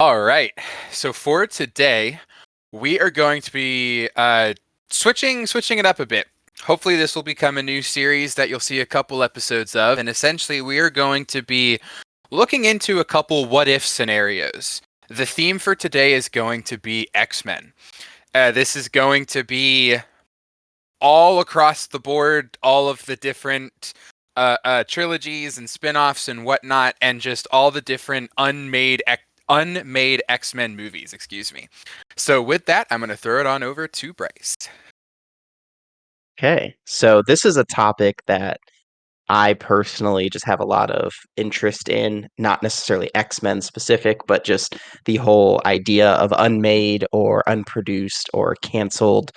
All right. So for today, we are going to be switching it up a bit. Hopefully, this will become a new series that you'll see a couple episodes of, and essentially, we are going to be looking into a couple what if scenarios. The theme for today is going to be X-Men. This is going to be all across the board, all of the different trilogies and spin-offs and whatnot, and just all the different unmade X-Men movies, excuse me. So with that, I'm going to throw it on over to Bryce. Okay, so this is a topic that I personally just have a lot of interest in, not necessarily X-Men specific, but just the whole idea of unmade or unproduced or canceled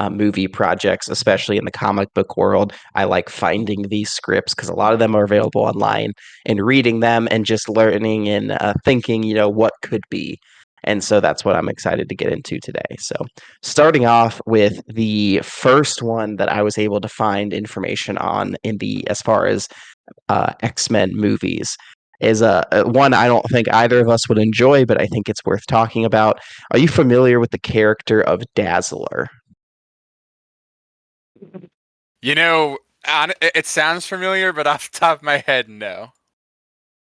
movie projects, especially in the comic book world. I like finding these scripts because a lot of them are available online and reading them and just learning and thinking, what could be. And so that's what I'm excited to get into today. So, starting off with the first one that I was able to find information on in the as far as X-Men movies is a one I don't think either of us would enjoy, but I think it's worth talking about. Are you familiar with the character of Dazzler? It sounds familiar, but off the top of my head, no.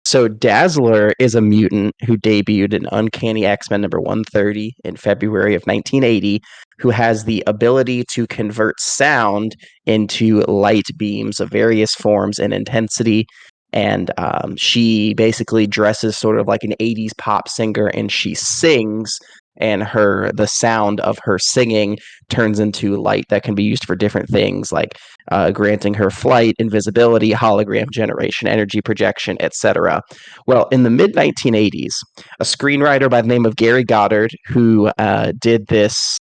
So Dazzler is a mutant who debuted in Uncanny X-Men number 130 in February of 1980, who has the ability to convert sound into light beams of various forms and intensity. And she basically dresses sort of like an 80s pop singer, and she sings, and the sound of her singing turns into light that can be used for different things, like granting her flight, invisibility, hologram generation, energy projection, etc. Well, in the mid 1980s, a screenwriter by the name of Gary Goddard, who did this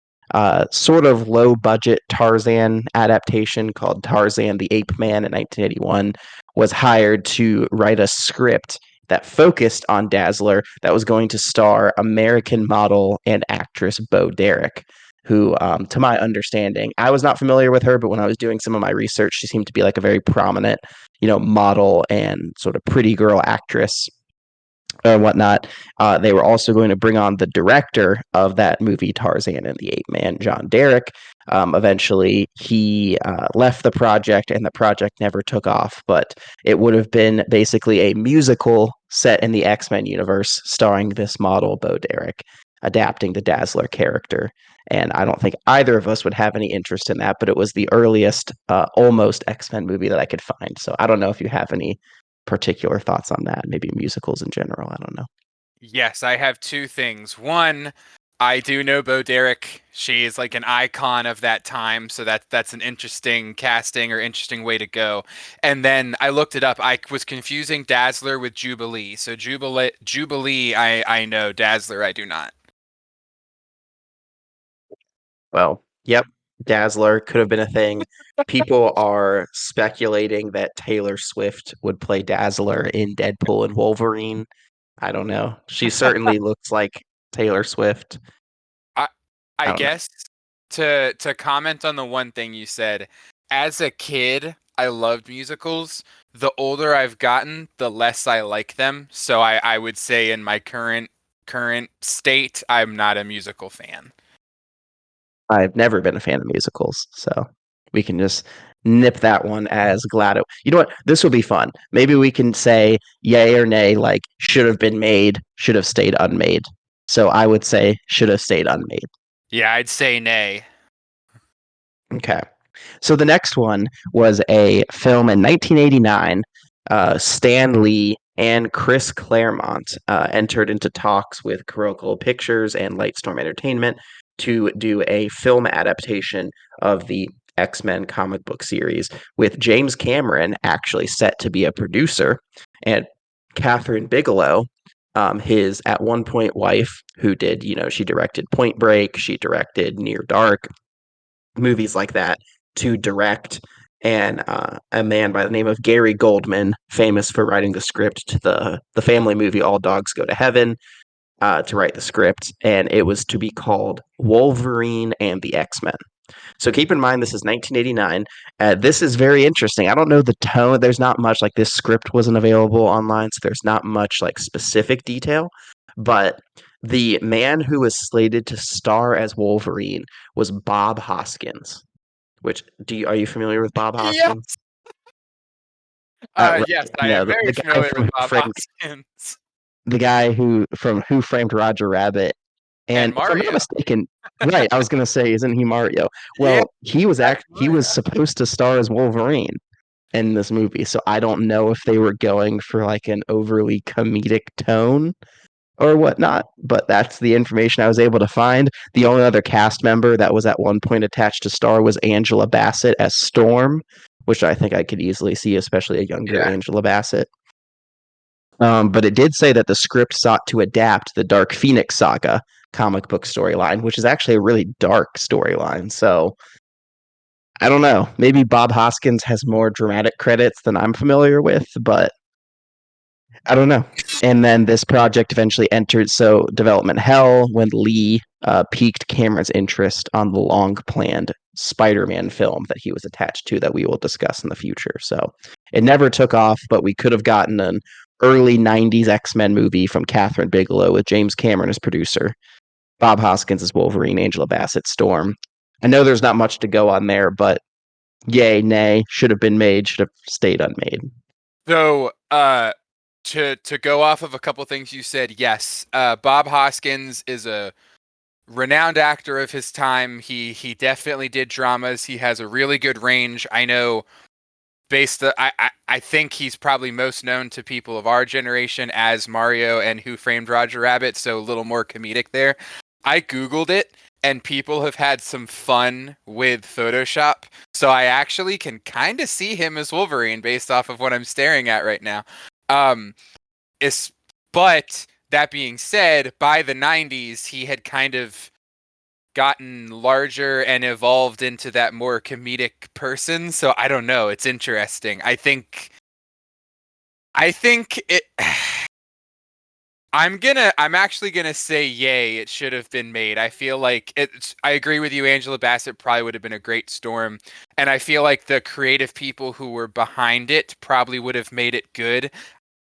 sort of low budget Tarzan adaptation called Tarzan the Ape Man in 1981, was hired to write a script that focused on Dazzler that was going to star American model and actress Bo Derek, who, to my understanding, I was not familiar with her, but when I was doing some of my research, she seemed to be like a very prominent, model and sort of pretty girl actress or whatnot. They were also going to bring on the director of that movie, Tarzan and the Ape Man, John Derek. Eventually, he left the project, and the project never took off. But it would have been basically a musical set in the X-Men universe, starring this model, Bo Derek, adapting the Dazzler character. And I don't think either of us would have any interest in that, but it was the earliest almost X-Men movie that I could find. So I don't know if you have any particular thoughts on that, maybe musicals in general. I don't know. Yes, I have two things. One, I do know Bo Derek. She is like an icon of that time, so that's an interesting casting or interesting way to go. And then I looked it up. I was confusing Dazzler with Jubilee. So Jubilee, I know. Dazzler, I do not. Well, yep, Dazzler could have been a thing. People are speculating that Taylor Swift would play Dazzler in Deadpool and Wolverine. I don't know. She certainly looks like Taylor Swift. I I I don't know. guess to comment on the one thing you said, as a kid, I loved musicals. The older I've gotten, the less I like them. So I would say in my current state, I'm not a musical fan. I've never been a fan of musicals, so we can just nip that one as glad. You know what? This will be fun. Maybe we can say yay or nay, like should have been made, should have stayed unmade. So I would say should have stayed unmade. Yeah, I'd say nay. Okay. So the next one was a film in 1989. Stan Lee and Chris Claremont entered into talks with Kuroko Pictures and Lightstorm Entertainment to do a film adaptation of the X-Men comic book series, with James Cameron actually set to be a producer, and Catherine Bigelow, his at one point wife, who did, she directed Point Break, she directed Near Dark, movies like that, to direct, and a man by the name of Gary Goldman, famous for writing the script to the family movie All Dogs Go to Heaven, to write the script, and it was to be called Wolverine and the X-Men. So keep in mind, this is 1989. This is very interesting. I don't know the tone. There's not much, like, this script wasn't available online, so there's not much like specific detail. but the man who was slated to star as Wolverine was Bob Hoskins. Which are you familiar with Bob Yeah. Hoskins? Yes, Right. I am very The guy familiar from with Bob Hoskins Who Framed Roger Rabbit. and And if I'm not Mario. mistaken, right, I was gonna say, isn't he Mario? Yeah, Well, that's he was Mario. supposed to star as Wolverine in this movie, so I don't know if they were going for like an overly comedic tone or whatnot, but that's the information I was able to find. The only other cast member that was at one point attached to star was Angela Bassett as Storm, which I think I could easily see, especially a younger Yeah. Angela Bassett. But it did say that the script sought to adapt the Dark Phoenix saga comic book storyline, which is actually a really dark storyline. So I don't know. Maybe Bob Hoskins has more dramatic credits than I'm familiar with, but I don't know. And then this project eventually entered development hell when Lee piqued Cameron's interest on the long planned Spider-Man film that he was attached to that we will discuss in the future. So it never took off, but we could have gotten an early 90s X-Men movie from Catherine Bigelow with James Cameron as producer, Bob Hoskins as Wolverine, Angela Bassett, Storm. I know there's not much to go on there, but yay, nay, should have been made, should have stayed unmade. So, to go off of a couple things you said, yes, Bob Hoskins is a renowned actor of his time. He definitely did dramas. He has a really good range. I know I think he's probably most known to people of our generation as Mario and Who Framed Roger Rabbit, so a little more comedic there. I googled it and people have had some fun with Photoshop, so I actually can kind of see him as Wolverine based off of what I'm staring at right now. Um is but that being said, by the 90s he had kind of gotten larger and evolved into that more comedic person. So I don't know. It's interesting. I think it I'm actually gonna say yay, it should have been made. I feel like I agree with you, Angela Bassett probably would have been a great Storm. And I feel like the creative people who were behind it probably would have made it good.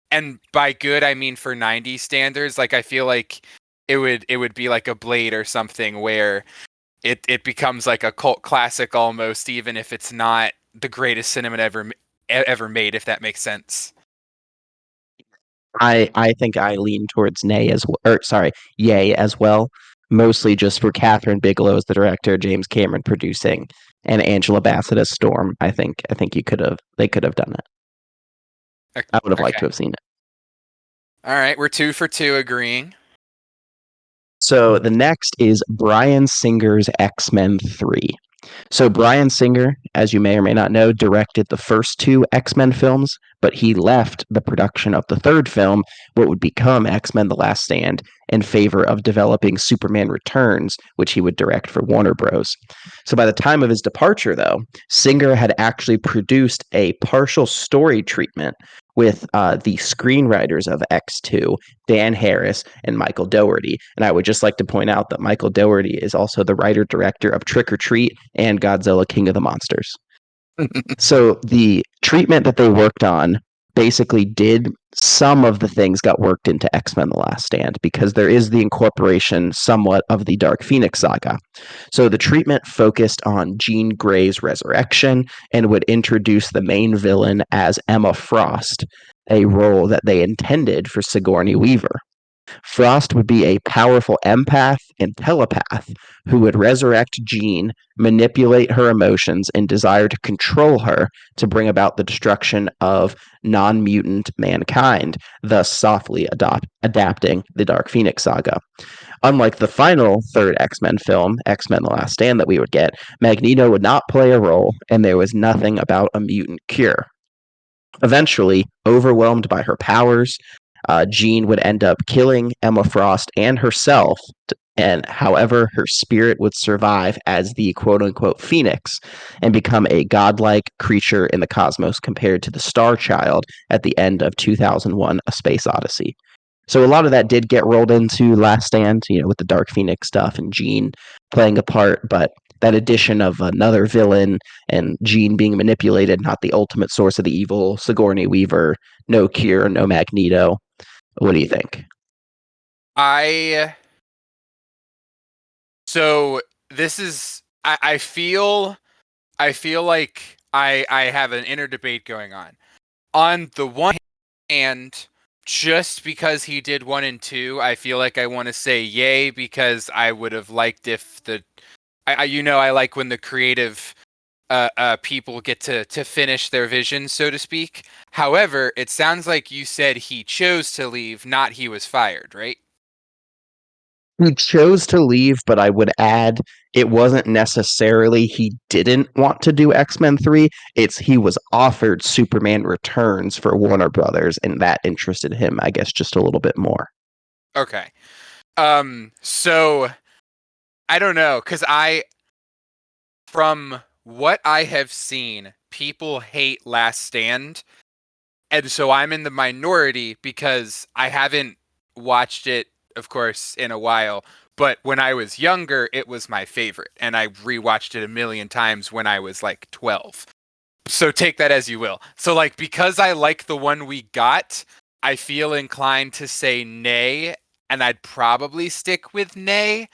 And by good I mean for 90s standards. Like I feel like it would be like a Blade or something where it becomes like a cult classic almost, even if it's not the greatest cinema ever made, if that makes sense. I think I lean towards nay as well, or sorry, yay as well. Mostly just for Catherine Bigelow as the director, James Cameron producing, and Angela Bassett as Storm. I think they could have done it. I would have liked Okay. to have seen it. All right, we're 2 for 2 agreeing. So the next is Bryan Singer's X-Men 3. So Bryan Singer, as you may or may not know, directed the first two X-Men films, but he left the production of the third film, what would become X-Men: The Last Stand, in favor of developing Superman Returns, which he would direct for Warner Bros. So by the time of his departure, though, Singer had actually produced a partial story treatment with the screenwriters of X2, Dan Harris and Michael Dougherty. And I would just like to point out that Michael Dougherty is also the writer-director of Trick or Treat and Godzilla King of the Monsters. So the treatment that they worked on basically did some of the things got worked into X-Men: The Last Stand because there is the incorporation somewhat of the Dark Phoenix saga. So the treatment focused on Jean Grey's resurrection and would introduce the main villain as Emma Frost, a role that they intended for Sigourney Weaver. Frost would be a powerful empath and telepath who would resurrect Jean, manipulate her emotions, and desire to control her to bring about the destruction of non mutant mankind, thus softly adapting the Dark Phoenix saga. Unlike the final third X Men film, X Men: The Last Stand, that we would get, Magneto would not play a role, and there was nothing about a mutant cure. Eventually, overwhelmed by her powers, Jean would end up killing Emma Frost and herself, and however, her spirit would survive as the quote unquote Phoenix and become a godlike creature in the cosmos compared to the Star Child at the end of 2001: A Space Odyssey. So a lot of that did get rolled into Last Stand, with the Dark Phoenix stuff and Jean playing a part, but that addition of another villain and Jean being manipulated, not the ultimate source of the evil, Sigourney Weaver, no cure, no Magneto. What do you think? I so this is I feel like I have an inner debate going on. On the one hand, just because he did 1 and 2, I feel like I want to say yay because I would have liked if I like when the creative people get to finish their vision, so to speak. However, it sounds like you said he chose to leave, not he was fired, right? He chose to leave, but I would add it wasn't necessarily he didn't want to do X-Men 3. It's he was offered Superman Returns for Warner Brothers, and that interested him, I guess, just a little bit more. Okay. So I don't know, because from what I have seen, people hate Last Stand, and so I'm in the minority because I haven't watched it, of course, in a while. But when I was younger, it was my favorite, and I rewatched it a million times when I was like 12. So take that as you will. So like because I like the one we got, I feel inclined to say nay, and I'd probably stick with nay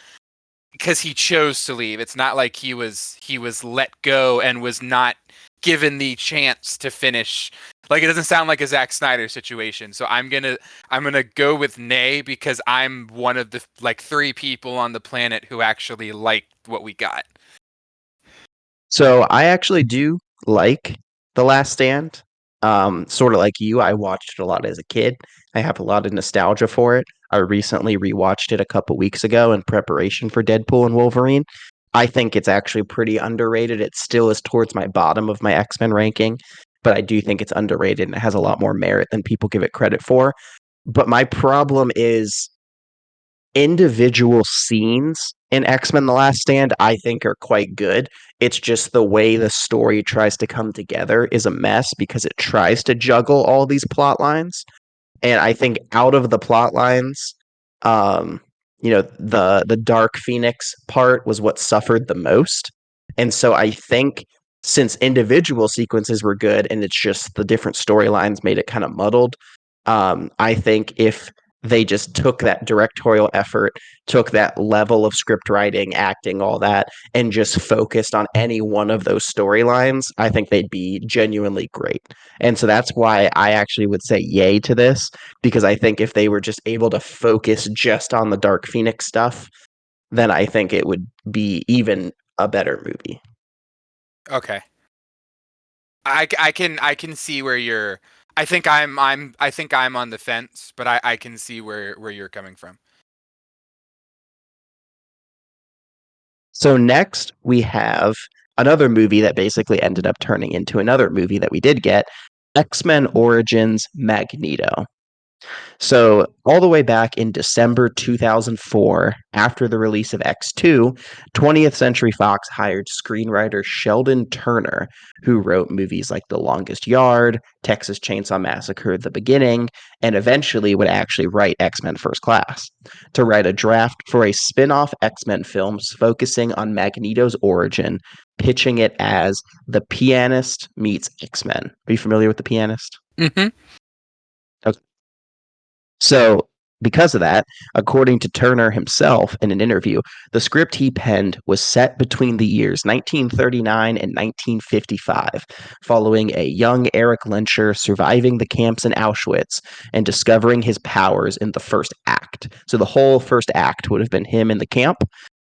because he chose to leave. It's not like he was let go and was not given the chance to finish. Like it doesn't sound like a Zack Snyder situation. So I'm gonna go with nay because I'm one of the like 3 people on the planet who actually liked what we got. So I actually do like The Last Stand. Sort of like you, I watched it a lot as a kid. I have a lot of nostalgia for it. I recently rewatched it a couple weeks ago in preparation for Deadpool and Wolverine. I think it's actually pretty underrated. It still is towards my bottom of my X-Men ranking, but I do think it's underrated and it has a lot more merit than people give it credit for. But my problem is individual scenes in X-Men The Last Stand, I think, are quite good. It's just the way the story tries to come together is a mess because it tries to juggle all these plot lines. And I think out of the plot lines, um, the Dark Phoenix part was what suffered the most. And so I think since individual sequences were good and it's just the different storylines made it kind of muddled, I think if they just took that directorial effort, took that level of script writing, acting, all that, and just focused on any one of those storylines, I think they'd be genuinely great. And so that's why I actually would say yay to this, because I think if they were just able to focus just on the Dark Phoenix stuff, then I think it would be even a better movie. Okay. I can see where you're. I think I'm on the fence, but I can see where you're coming from. So next we have another movie that basically ended up turning into another movie that we did get, X-Men Origins Magneto. So, all the way back in December 2004, after the release of X2, 20th Century Fox hired screenwriter Sheldon Turner, who wrote movies like The Longest Yard, Texas Chainsaw Massacre, The Beginning, and eventually would actually write X-Men First Class, to write a draft for a spin off X-Men film focusing on Magneto's origin, pitching it as The Pianist Meets X-Men. Are you familiar with The Pianist? Hmm. So, because of that, according to Turner himself in an interview, the script he penned was set between the years 1939 and 1955, following a young Eric Lenscher surviving the camps in Auschwitz and discovering his powers in the first act. So, the whole first act would have been him in the camp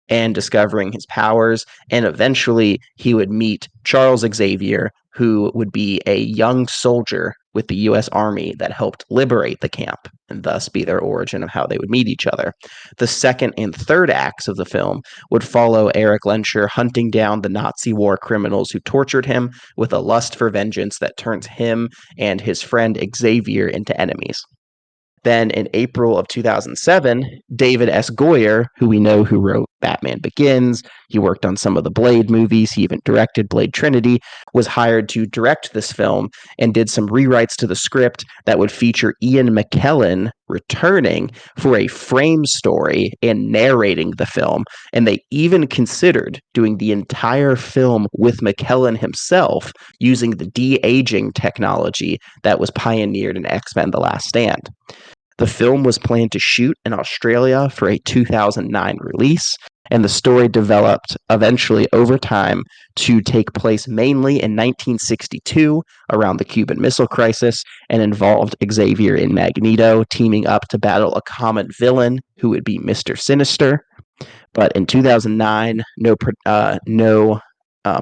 and discovering his powers. And eventually, he would meet Charles Xavier, who would be a young soldier with the U.S. Army that helped liberate the camp, and thus be their origin of how they would meet each other. The second and third acts of the film would follow Eric Lenscher hunting down the Nazi war criminals who tortured him with a lust for vengeance that turns him and his friend Xavier into enemies. Then in April of 2007, David S. Goyer, who we know who wrote Batman Begins, he worked on some of the Blade movies, he even directed Blade Trinity, was hired to direct this film and did some rewrites to the script that would feature Ian McKellen returning for a frame story and narrating the film. And they even considered doing the entire film with McKellen himself using the de aging technology that was pioneered in X Men The Last Stand. The film was planned to shoot in Australia for a 2009 release, and the story developed eventually over time to take place mainly in 1962 around the Cuban Missile Crisis and involved Xavier and Magneto teaming up to battle a common villain who would be Mr. Sinister. But in 2009, no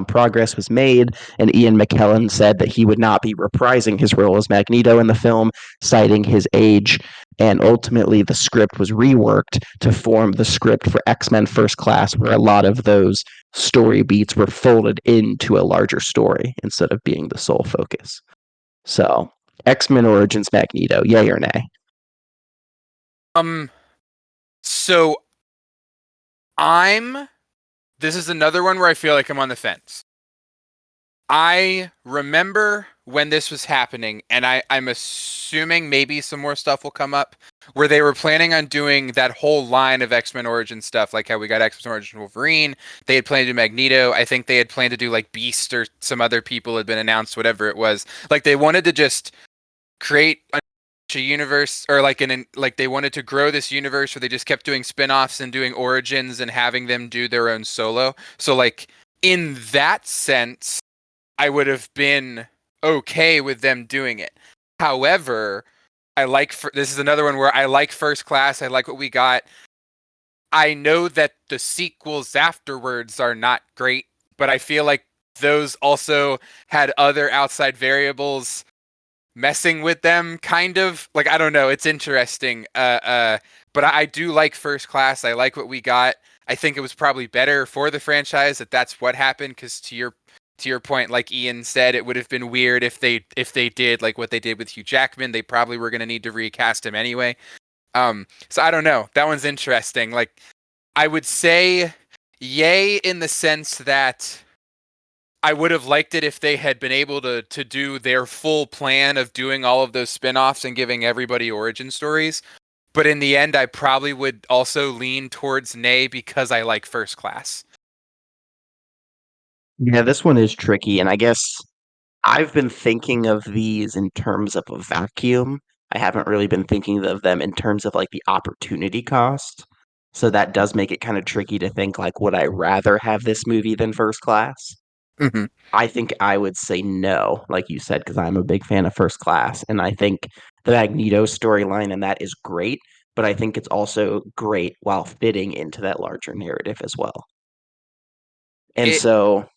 progress was made, and Ian McKellen said that he would not be reprising his role as Magneto in the film, citing his age. And ultimately, the script was reworked to form the script for X-Men First Class, where a lot of those story beats were folded into a larger story instead of being the sole focus. So, X-Men Origins Magneto, yay or nay? So this is another one where I feel like I'm on the fence. I remember when this was happening, and I'm assuming maybe some more stuff will come up, where they were planning on doing that whole line of X-Men Origin stuff, like how we got X-Men Origin Wolverine. They had planned to do Magneto. I think they had planned to do like Beast, or some other people had been announced, whatever it was. Like they wanted to just create a universe, or like they wanted to grow this universe where they just kept doing spin-offs and doing origins and having them do their own solo. So like in that sense, I would have been okay with them doing it. However, this is another one where I like First Class. I like what we got. I know that the sequels afterwards are not great, but I feel like those also had other outside variables messing with them, kind of. Like, I don't know, it's interesting. But I do like First Class. I like what we got. I think it was probably better for the franchise that that's what happened, because to your point, like Ian said, it would have been weird if they did like what they did with Hugh Jackman. They probably were going to need to recast him anyway. So I don't know. That one's interesting. Like, I would say yay, in the sense that I would have liked it if they had been able to do their full plan of doing all of those spin-offs and giving everybody origin stories. But in the end, I probably would also lean towards nay, because I like First Class. Yeah, this one is tricky, and I guess I've been thinking of these in terms of a vacuum. I haven't really been thinking of them in terms of like the opportunity cost. So that does make it kind of tricky to think like, would I rather have this movie than First Class? Mm-hmm. I think I would say no, like you said, because I'm a big fan of First Class, and I think the Magneto storyline and that is great, but I think it's also great while fitting into that larger narrative as well. And It so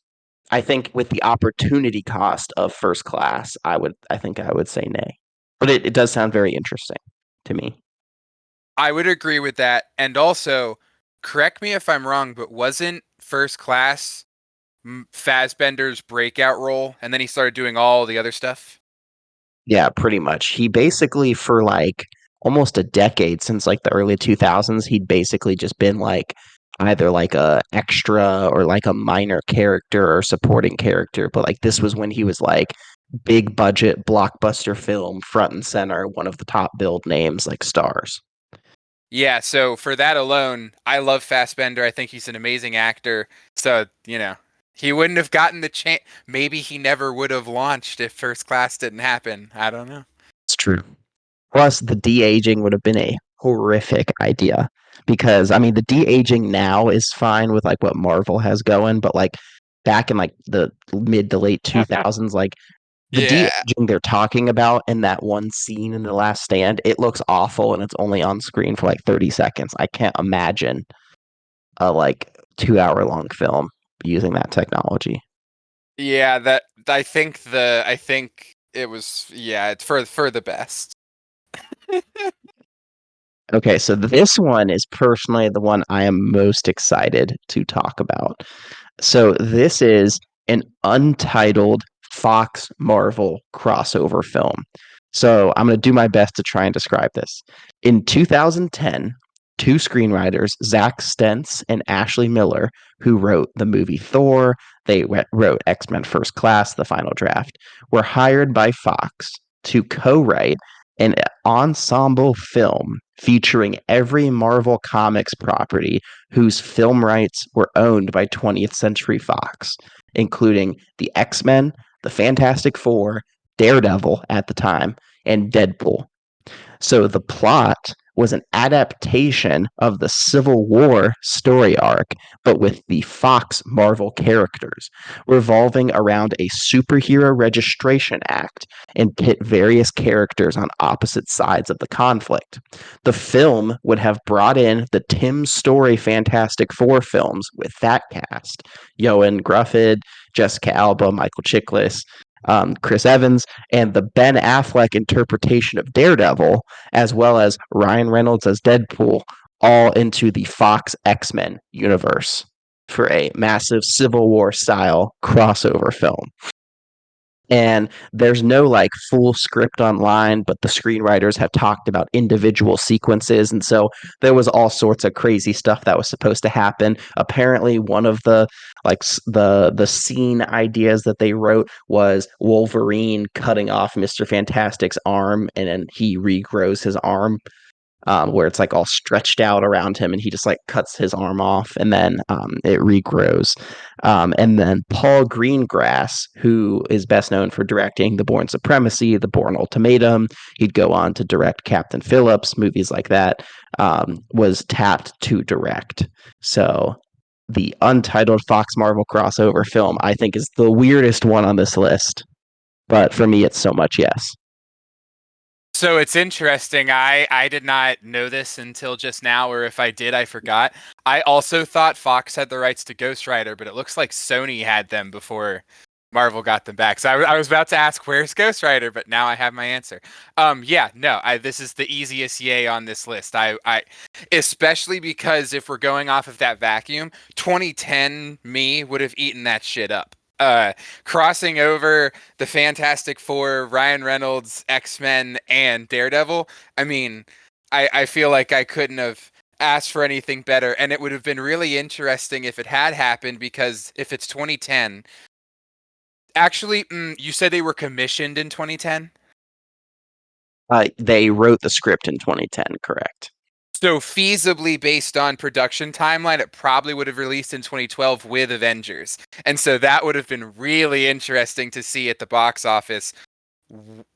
I think with the opportunity cost of First Class, I think I would say nay. But it does sound very interesting to me. I would agree with that. And also, correct me if I'm wrong, but wasn't First Class Fassbender's breakout role, and then he started doing all the other stuff? Yeah, pretty much. He basically, for like almost a decade, since like the early 2000s, he'd basically just been like either like a extra or like a minor character or supporting character. But like this was when he was like big budget blockbuster film front and center, one of the top billed names, like stars. Yeah, so for that alone, I love Fassbender. I think he's an amazing actor. So, he wouldn't have gotten the chance. Maybe he never would have launched if First Class didn't happen. I don't know. It's true. Plus, the de aging would have been a horrific idea because I mean the de aging now is fine with like what Marvel has going, but like back in like the mid to late 2000s, like the de Yeah. aging they're talking about in that one scene in The Last Stand, it looks awful and it's only on screen for like 30 seconds. I can't imagine a like 2 hour long film using that technology. Yeah, that I think it was, yeah, it's for the best. Okay, so this one is personally the one I am most excited to talk about. So this is an untitled Fox Marvel crossover film. So I'm going to do my best to try and describe this. In 2010, two screenwriters, Zach Stentz and Ashley Miller, who wrote the movie Thor, wrote X-Men First Class, the final draft, were hired by Fox to co-write an ensemble film featuring every Marvel Comics property whose film rights were owned by 20th Century Fox, including the X-Men, the Fantastic Four, Daredevil at the time, and Deadpool. So the plot was an adaptation of the Civil War story arc, but with the Fox Marvel characters, revolving around a superhero registration act and pit various characters on opposite sides of the conflict. The film would have brought in the Tim Story Fantastic Four films with that cast: Yoan Grufford, Jessica Alba, Michael Chiklis, Chris Evans, and the Ben Affleck interpretation of Daredevil, as well as Ryan Reynolds as Deadpool, all into the Fox X-Men universe for a massive Civil War style crossover film. And there's no like full script online, but the screenwriters have talked about individual sequences, and so there was all sorts of crazy stuff that was supposed to happen. Apparently one of the the scene ideas that they wrote was Wolverine cutting off Mr. Fantastic's arm, and then he regrows his arm, where it's like all stretched out around him, and he just like cuts his arm off, and then it regrows. And then Paul Greengrass, who is best known for directing The Bourne Supremacy, The Bourne Ultimatum, he'd go on to direct Captain Phillips, movies like that, was tapped to direct. So the untitled Fox Marvel crossover film, I think, is the weirdest one on this list. But for me, it's so much yes. So it's interesting. I did not know this until just now, or if I did, I forgot. I also thought Fox had the rights to Ghost Rider, but it looks like Sony had them before Marvel got them back. So I was about to ask, where's Ghost Rider, but now I have my answer. Yeah, no, this is the easiest yay on this list. I especially because if we're going off of that vacuum, 2010 me would have eaten that shit up. Crossing over the Fantastic Four, Ryan Reynolds, X-Men, and Daredevil. I mean, I feel like I couldn't have asked for anything better, and it would have been really interesting if it had happened, because if it's 2010, actually, you said they were commissioned in 2010? They wrote the script in 2010, correct? So feasibly based on production timeline, it probably would have released in 2012 with Avengers. And so that would have been really interesting to see at the box office,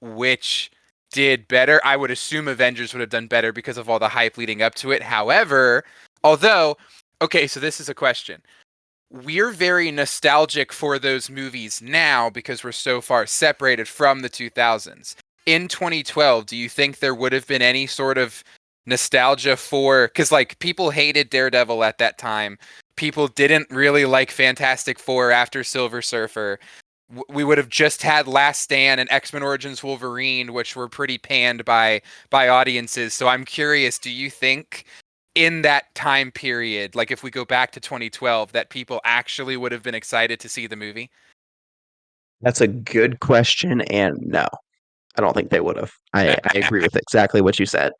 which did better. I would assume Avengers would have done better because of all the hype leading up to it. However, although, okay, so this is a question. We're very nostalgic for those movies now because we're so far separated from the 2000s. In 2012, do you think there would have been any sort of nostalgia for, because like people hated Daredevil at that time, people didn't really like Fantastic Four after Silver Surfer, we would have just had Last Stand and X-Men Origins Wolverine, which were pretty panned by audiences. So I'm curious, do you think in that time period, like if we go back to 2012, that people actually would have been excited to see the movie? That's a good question, and no, I don't think they would have. I agree with exactly what you said.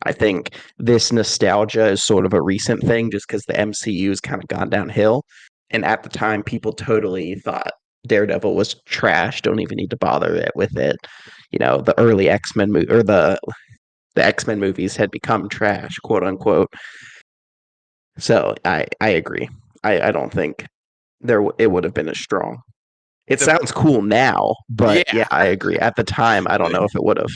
I think this nostalgia is sort of a recent thing just because the MCU has kind of gone downhill. And at the time, people totally thought Daredevil was trash. Don't even need to bother it with it. You know, the early X-Men or the X-Men movies had become trash, quote unquote. So I agree. I don't think it would have been as strong. It So sounds cool now, but yeah, yeah, I agree. At the time, I don't know if it would have.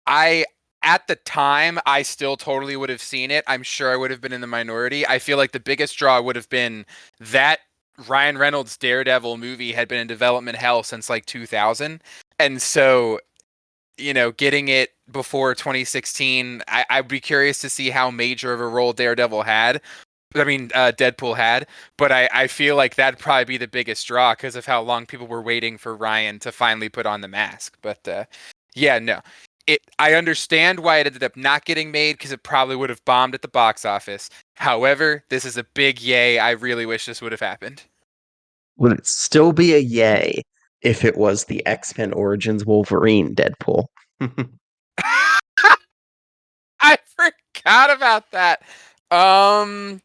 I at the time I still totally would have seen it. I'm sure I would have been in the minority. I feel like the biggest draw would have been that Ryan Reynolds Daredevil movie had been in development hell since like 2000. And so, getting it before 2016, I'd be curious to see how major of a role Daredevil had. I mean, Deadpool had, but I feel like that'd probably be the biggest draw because of how long people were waiting for Ryan to finally put on the mask. But yeah, no. I understand why it ended up not getting made because it probably would have bombed at the box office. However, this is a big yay. I really wish this would have happened. Would it still be a yay if it was the X-Men Origins Wolverine Deadpool? I forgot about that. Um,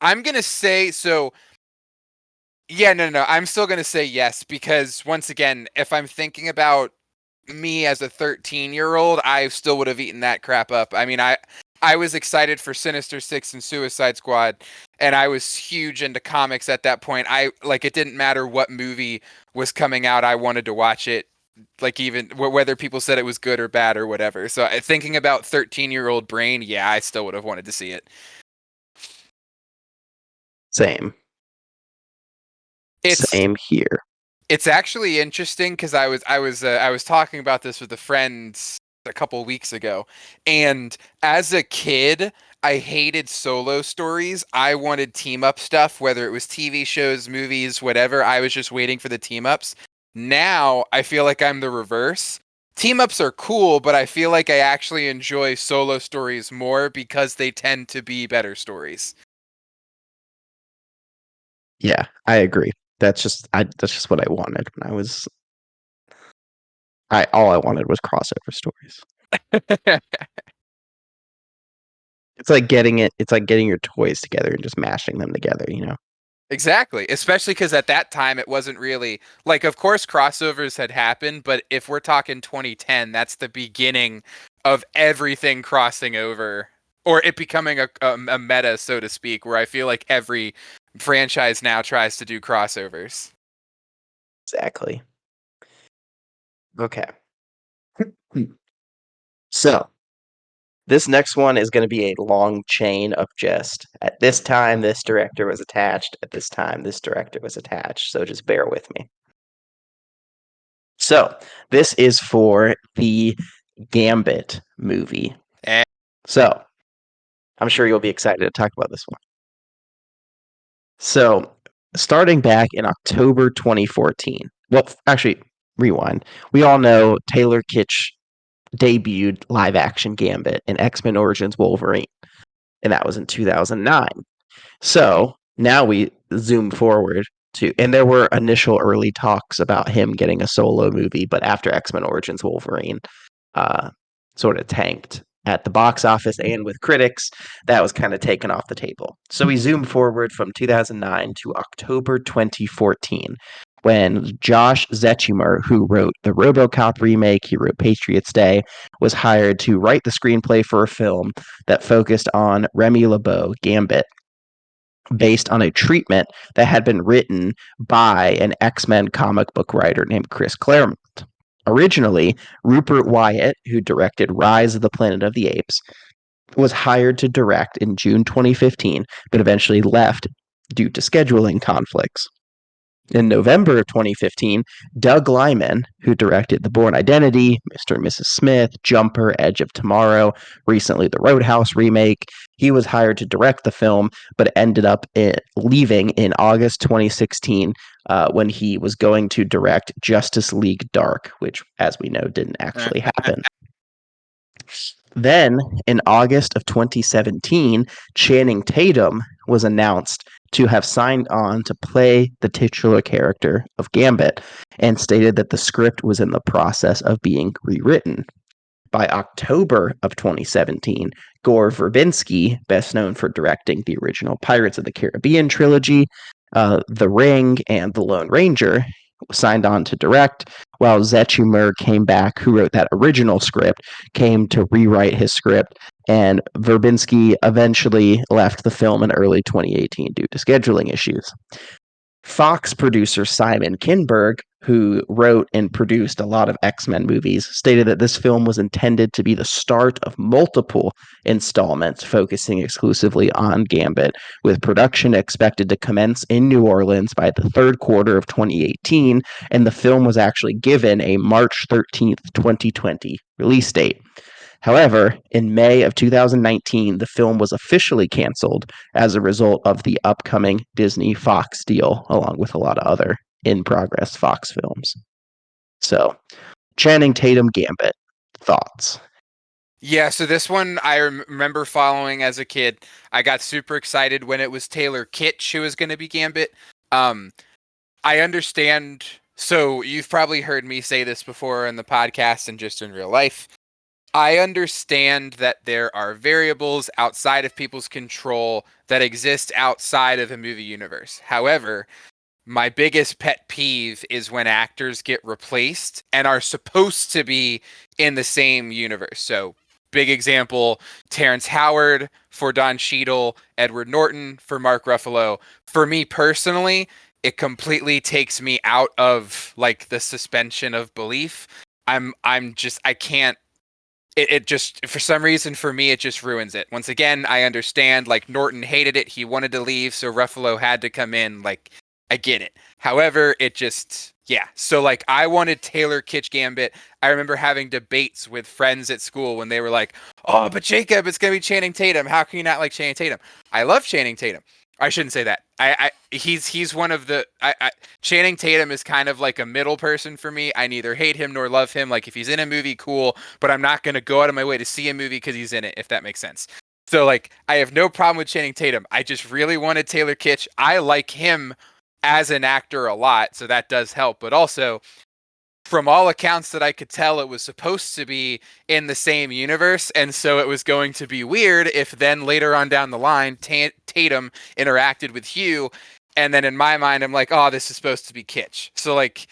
I'm gonna say so. Yeah, no. I'm still gonna say yes because once again, if I'm thinking about me as a 13-year-old, I still would have eaten that crap up. I mean, I was excited for Sinister Six and Suicide Squad, and I was huge into comics at that point. I like it didn't matter what movie was coming out, I wanted to watch it like even whether people said it was good or bad or whatever. So thinking about 13-year-old brain, yeah, I still would have wanted to see it. Same. It's Same here. It's actually interesting because I was talking about this with a friend a couple weeks ago, and as a kid, I hated solo stories. I wanted team up stuff, whether it was TV shows, movies, whatever. I was just waiting for the team ups. Now I feel like I'm the reverse. Team ups are cool, but I feel like I actually enjoy solo stories more because they tend to be better stories. Yeah, I agree. That's just what I wanted when I was I all I wanted was crossover stories. It's like getting your toys together and just mashing them together, you know. Exactly. Especially because at that time it wasn't really like, of course, crossovers had happened, but if we're talking 2010, that's the beginning of everything crossing over or it becoming a meta, so to speak, where I feel like every franchise now tries to do crossovers. Exactly. Okay. So, this next one is going to be a long chain of just at this time this director was attached, at this time this director was attached. So just bear with me. So, this is for the Gambit movie. Eh. So, I'm sure you'll be excited to talk about this one. So, starting back in October 2014. Well, actually, rewind. We all know Taylor Kitsch debuted live action Gambit in X-Men Origins Wolverine, and that was in 2009. So now we zoom forward to, and there were initial early talks about him getting a solo movie, but after X-Men Origins Wolverine uh, sort of tanked at the box office and with critics, that was kind of taken off the table. So we zoom forward from 2009 to October 2014, when Josh Zetumer, who wrote the RoboCop remake, he wrote Patriots Day, was hired to write the screenplay for a film that focused on Remy LeBeau, Gambit, based on a treatment that had been written by an X-Men comic book writer named Chris Claremont. Originally, Rupert Wyatt, who directed Rise of the Planet of the Apes, was hired to direct in June 2015, but eventually left due to scheduling conflicts. In November of 2015, Doug Liman, who directed The Bourne Identity, Mr. and Mrs. Smith, Jumper, Edge of Tomorrow, recently the Roadhouse remake, he was hired to direct the film, but ended up leaving in August 2016 when he was going to direct Justice League Dark, which, as we know, didn't actually happen. Then, in August of 2017, Channing Tatum was announced to have signed on to play the titular character of Gambit and stated that the script was in the process of being rewritten. By October of 2017, Gore Verbinski, best known for directing the original Pirates of the Caribbean trilogy, The Ring, and The Lone Ranger, signed on to direct, while Zetumer came back, who wrote that original script, came to rewrite his script, and Verbinski eventually left the film in early 2018 due to scheduling issues. Fox producer Simon Kinberg, who wrote and produced a lot of X-Men movies, stated that this film was intended to be the start of multiple installments focusing exclusively on Gambit, with production expected to commence in New Orleans by the third quarter of 2018, and the film was actually given a March 13th, 2020 release date. However, in May of 2019, the film was officially canceled as a result of the upcoming Disney Fox deal, along with a lot of other in progress Fox films. So, Channing Tatum Gambit, thoughts? Yeah, so this one I remember following as a kid. I got super excited when it was Taylor Kitsch who was going to be Gambit. Um, I understand. So you've probably heard me say this before in the podcast and just in real life. I understand that there are variables outside of people's control that exist outside of a movie universe. However, my biggest pet peeve is when actors get replaced and are supposed to be in the same universe. So, big example, Terrence Howard for Don Cheadle, Edward Norton for Mark Ruffalo. For me personally, it completely takes me out of like the suspension of belief. I'm just I can't it just for some reason for me it just ruins it. Once again, I understand like Norton hated it, he wanted to leave, so Ruffalo had to come in. Like I get it. However, it just yeah. So like I wanted Taylor Kitsch Gambit. I remember having debates with friends at school when they were like, "Oh, but Jacob, it's gonna be Channing Tatum. How can you not like Channing Tatum?" I love Channing Tatum. I shouldn't say that. He's one of the Channing Tatum is kind of like a middle person for me. I neither hate him nor love him. Like if he's in a movie, cool, but I'm not gonna go out of my way to see a movie because he's in it, if that makes sense. So like I have no problem with Channing Tatum. I just really wanted Taylor Kitsch. I like him as an actor a lot, so that does help. But also, from all accounts that I could tell, it was supposed to be in the same universe, and so it was going to be weird if then later on down the line, Tatum interacted with Hugh, and then in my mind, I'm like, oh, this is supposed to be Kitsch. So like,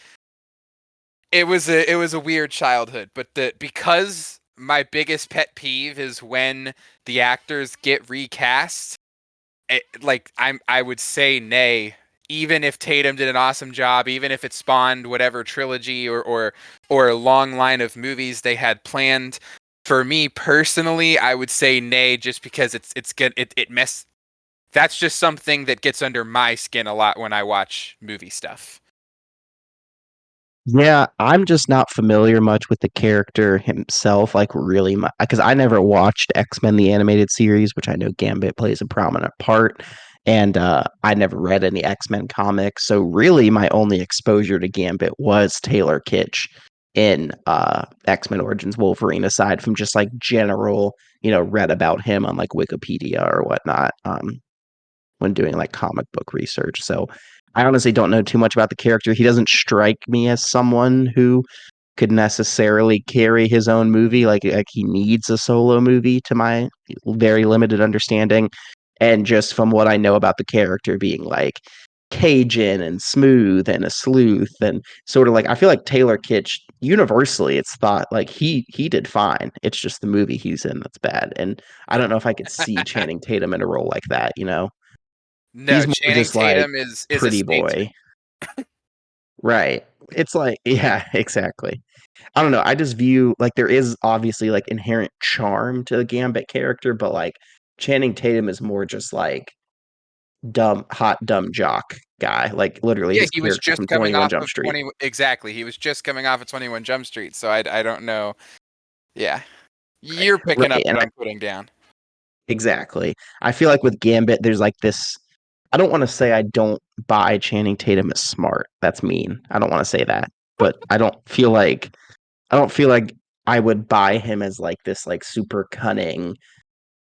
it was a weird childhood, but because my biggest pet peeve is when the actors get recast. Like I would say nay. Even if Tatum did an awesome job, even if it spawned whatever trilogy or long line of movies they had planned, for me personally, I would say nay, just because it's good. It mess. That's just something that gets under my skin a lot when I watch movie stuff. Yeah, I'm just not familiar much with the character himself, like really, because I never watched X-Men the animated series, which I know Gambit plays a prominent part, and I never read any X-Men comics. So really, my only exposure to Gambit was Taylor Kitsch in X-Men Origins Wolverine, aside from just like general, read about him on like Wikipedia or whatnot. When doing like comic book research. So I honestly don't know too much about the character. He doesn't strike me as someone who could necessarily carry his own movie. Like he needs a solo movie to my very limited understanding. And just from what I know about the character being like Cajun and smooth and a sleuth and sort of like I feel like Taylor Kitsch universally it's thought like he did fine. It's just the movie he's in that's bad. And I don't know if I could see Channing Tatum in a role like that. No, He's more Channing just like Tatum is a pretty statesman. boy. Right. It's like yeah, exactly. I don't know. I just view like there is obviously like inherent charm to the Gambit character, but like Channing Tatum is more just like dumb, hot, dumb jock guy. Like literally Yeah, his he was character just from coming 21 off Jump of Street. 20 exactly. He was just coming off of 21 Jump Street, so I don't know. Yeah. Right. You're picking Right. up what I'm putting down. Exactly. I feel like with Gambit, there's like this. I don't want to say I don't buy Channing Tatum as smart. That's mean. I don't want to say that, but I don't feel like I would buy him as like this like super cunning.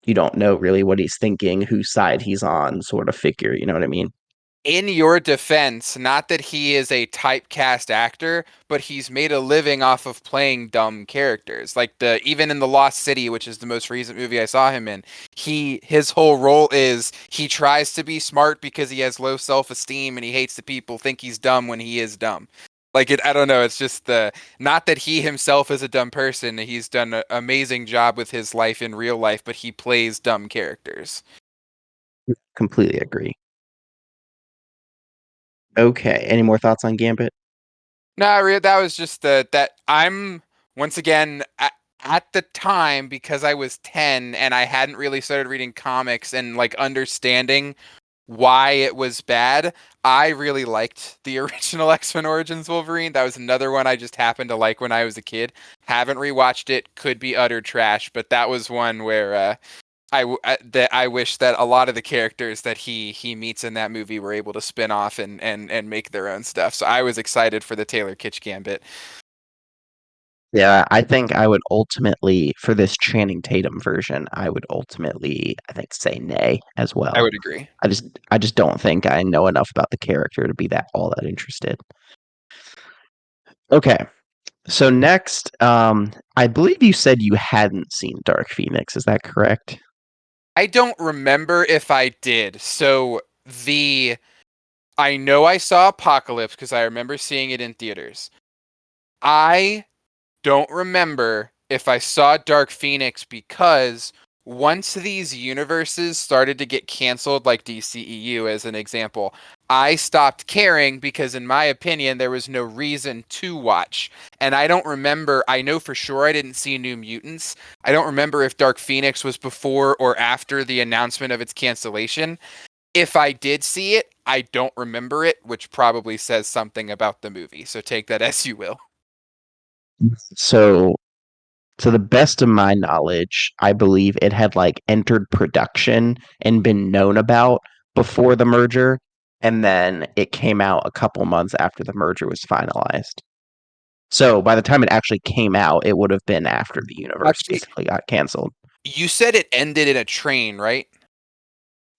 You don't know really what he's thinking, whose side he's on, sort of figure. You know what I mean? In your defense, not that he is a typecast actor, but he's made a living off of playing dumb characters. Like the even in The Lost City, which is the most recent movie I saw him in, his whole role is he tries to be smart because he has low self-esteem and he hates that people think he's dumb when he is dumb. Like I don't know, it's just the not that he himself is a dumb person. He's done an amazing job with his life in real life, but he plays dumb characters. Completely agree. Okay. Any more thoughts on Gambit? No, that was just that I'm once again at the time because I was 10 and I hadn't really started reading comics and like understanding why it was bad. I really liked the original X-Men Origins Wolverine. That was another one I just happened to like when I was a kid. Haven't rewatched it. Could be utter trash, but that was one where that I wish that a lot of the characters that he meets in that movie were able to spin off and make their own stuff. So I was excited for the Taylor Kitsch Gambit. Yeah, I think I would ultimately, for this Channing Tatum version, I would ultimately, I think, say nay as I well. would agree. I just don't think I know enough about the character to be that all that interested. Okay, so next, I believe you said you hadn't seen Dark Phoenix. Is that correct? I don't remember if I did. So the I know I saw Apocalypse because I remember seeing it in theaters. I don't remember if I saw Dark Phoenix because once these universes started to get canceled, like DCEU as an example, I stopped caring because, in my opinion, there was no reason to watch. And I don't remember, I know for sure I didn't see New Mutants. I don't remember if Dark Phoenix was before or after the announcement of its cancellation. If I did see it, I don't remember it, which probably says something about the movie. So take that as you will. So, to the best of my knowledge, I believe it had like entered production and been known about before the merger, and then it came out a couple months after the merger was finalized. So by the time it actually came out, it would have been after the universe Actually, basically got canceled. you said it ended in a train, right?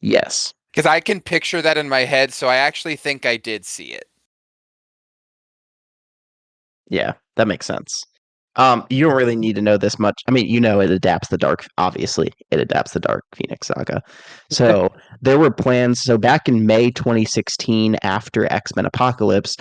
Yes. Because I can picture that in my head, so I actually think I did see it. Yeah, that makes sense. You don't really need to know this much. I mean, it adapts the Dark. Obviously, it adapts the Dark Phoenix saga. So there were plans. So back in May 2016, after X-Men Apocalypse,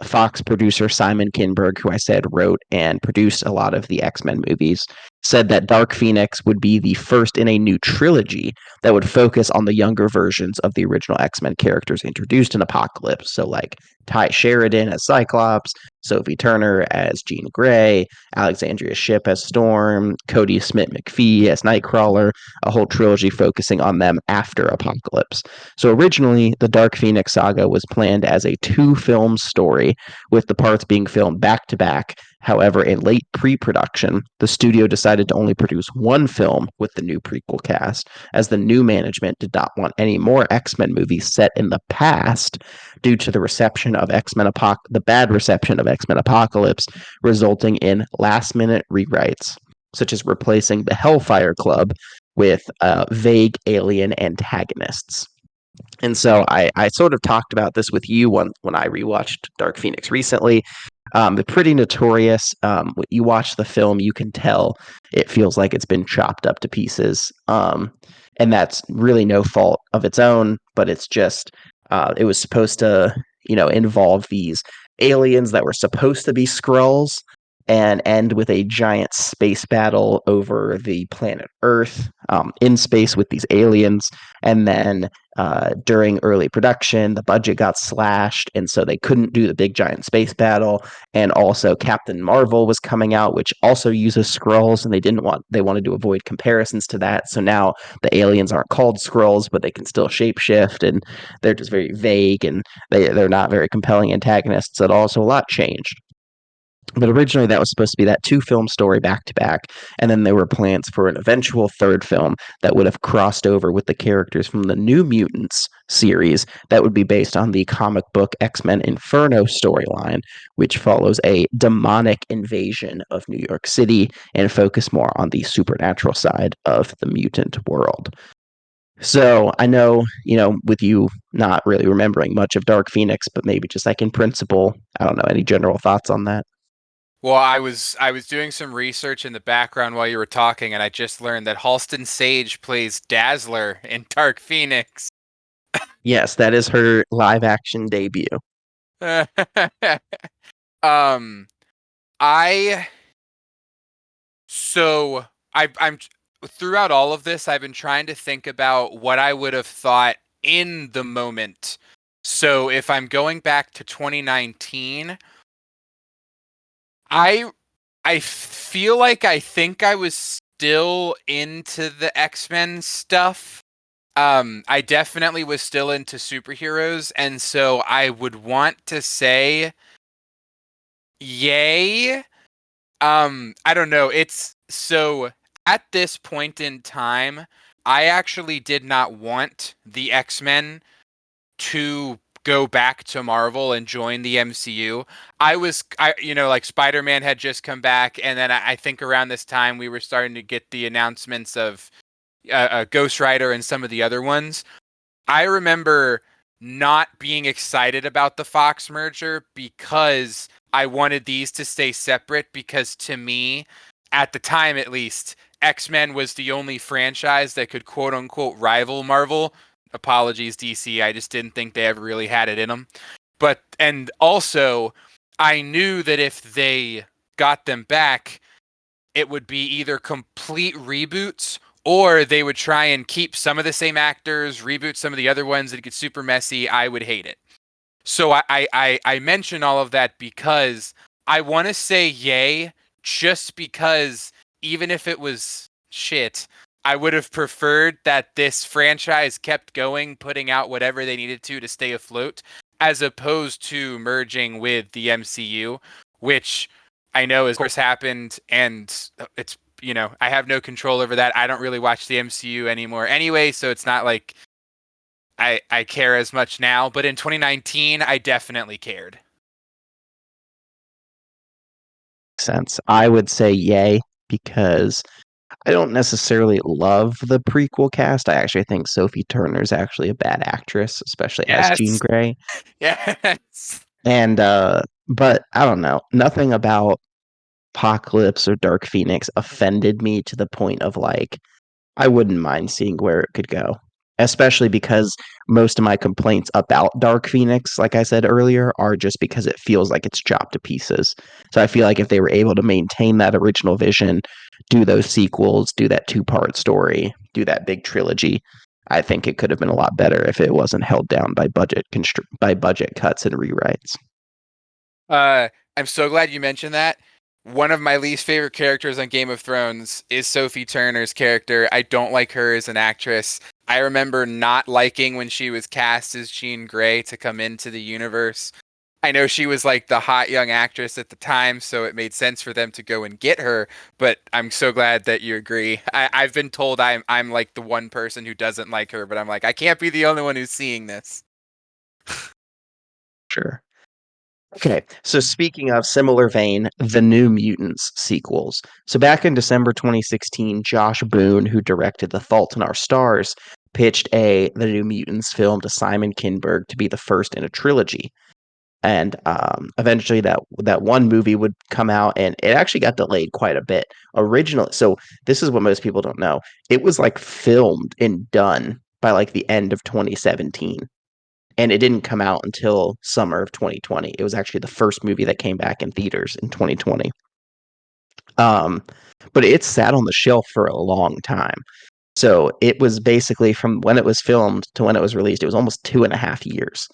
Fox producer Simon Kinberg, who I said wrote and produced a lot of the X-Men movies, said that Dark Phoenix would be the first in a new trilogy that would focus on the younger versions of the original X-Men characters introduced in Apocalypse. So like Ty Sheridan as Cyclops, Sophie Turner as Jean Grey, Alexandria Shipp as Storm, Cody Smith McPhee as Nightcrawler, a whole trilogy focusing on them after Apocalypse. So originally, the Dark Phoenix saga was planned as a two-film story, with the parts being filmed back to back. However, in late pre-production, the studio decided to only produce one film with the new prequel cast, as the new management did not want any more X-Men movies set in the past due to the bad reception of X-Men Apocalypse, resulting in last-minute rewrites, such as replacing the Hellfire Club with vague alien antagonists. And so I sort of talked about this with you when I rewatched Dark Phoenix recently. They're pretty notorious. When you watch the film, you can tell it feels like it's been chopped up to pieces. And that's really no fault of its own, but it's just it was supposed to, involve these aliens that were supposed to be Skrulls and end with a giant space battle over the planet Earth, in space with these aliens. And then during early production, the budget got slashed, and so they couldn't do the big giant space battle. And also, Captain Marvel was coming out, which also uses Skrulls, and they wanted to avoid comparisons to that. So now the aliens aren't called Skrulls, but they can still shapeshift, and they're just very vague, and they're not very compelling antagonists at all. So a lot changed. But originally, that was supposed to be that two-film story back to back, and then there were plans for an eventual third film that would have crossed over with the characters from the New Mutants series that would be based on the comic book X-Men Inferno storyline, which follows a demonic invasion of New York City and focus more on the supernatural side of the mutant world. So I know, with you not really remembering much of Dark Phoenix, but maybe just like in principle, I don't know, any general thoughts on that? Well, I was doing some research in the background while you were talking, and I just learned that Halston Sage plays Dazzler in Dark Phoenix. Yes, that is her live action debut. um, I so I'm throughout all of this, I've been trying to think about what I would have thought in the moment. So if I'm going back to 2019, I I feel like I think I was still into the X-Men stuff. I definitely was still into superheroes, and so I would want to say yay. I don't know. It's so at this point in time, I actually did not want the X-Men to go back to Marvel and join the MCU. Like Spider-Man had just come back, and then I think around this time we were starting to get the announcements of Ghost Rider and some of the other ones. I remember not being excited about the Fox merger because I wanted these to stay separate because to me, at the time at least, X-Men was the only franchise that could quote unquote rival Marvel. Apologies, DC. I just didn't think they ever really had it in them. And also, I knew that if they got them back, it would be either complete reboots or they would try and keep some of the same actors, reboot some of the other ones, and it gets super messy. I would hate it. So I mention all of that because I want to say yay, just because even if it was shit, I would have preferred that this franchise kept going, putting out whatever they needed to stay afloat, as opposed to merging with the MCU, which I know of course happened, and it's, I have no control over that. I don't really watch the MCU anymore anyway, so it's not like I care as much now, but in 2019, I definitely cared. Sense. I would say yay because I don't necessarily love the prequel cast. I actually think Sophie Turner is actually a bad actress, especially as Jean Yes. Grey. Yes. And but I don't know. Nothing about Apocalypse or Dark Phoenix offended me to the point of like I wouldn't mind seeing where it could go. Especially because most of my complaints about Dark Phoenix, like I said earlier, are just because it feels like it's chopped to pieces. So I feel like if they were able to maintain that original vision, do those sequels, do that two-part story, do that big trilogy, I think it could have been a lot better if it wasn't held down by budget cuts and rewrites. Uh, I'm so glad you mentioned that. One of my least favorite characters on Game of Thrones is Sophie Turner's character. I don't like her as an actress. I remember not liking when she was cast as Jean Grey to come into the universe. I know she was like the hot young actress at the time, so it made sense for them to go and get her. But I'm so glad that you agree. I've been told I'm like the one person who doesn't like her, but I'm like, I can't be the only one who's seeing this. Sure. Okay, so speaking of similar vein, the New Mutants sequels. So back in December 2016, Josh Boone, who directed The Fault in Our Stars, pitched the New Mutants film to Simon Kinberg to be the first in a trilogy. And eventually that one movie would come out, and it actually got delayed quite a bit. Originally, so this is what most people don't know. It was like filmed and done by like the end of 2017, and it didn't come out until summer of 2020. It was actually the first movie that came back in theaters in 2020. Um, but it sat on the shelf for a long time. So it was basically from when it was filmed to when it was released, it was almost 2.5 years.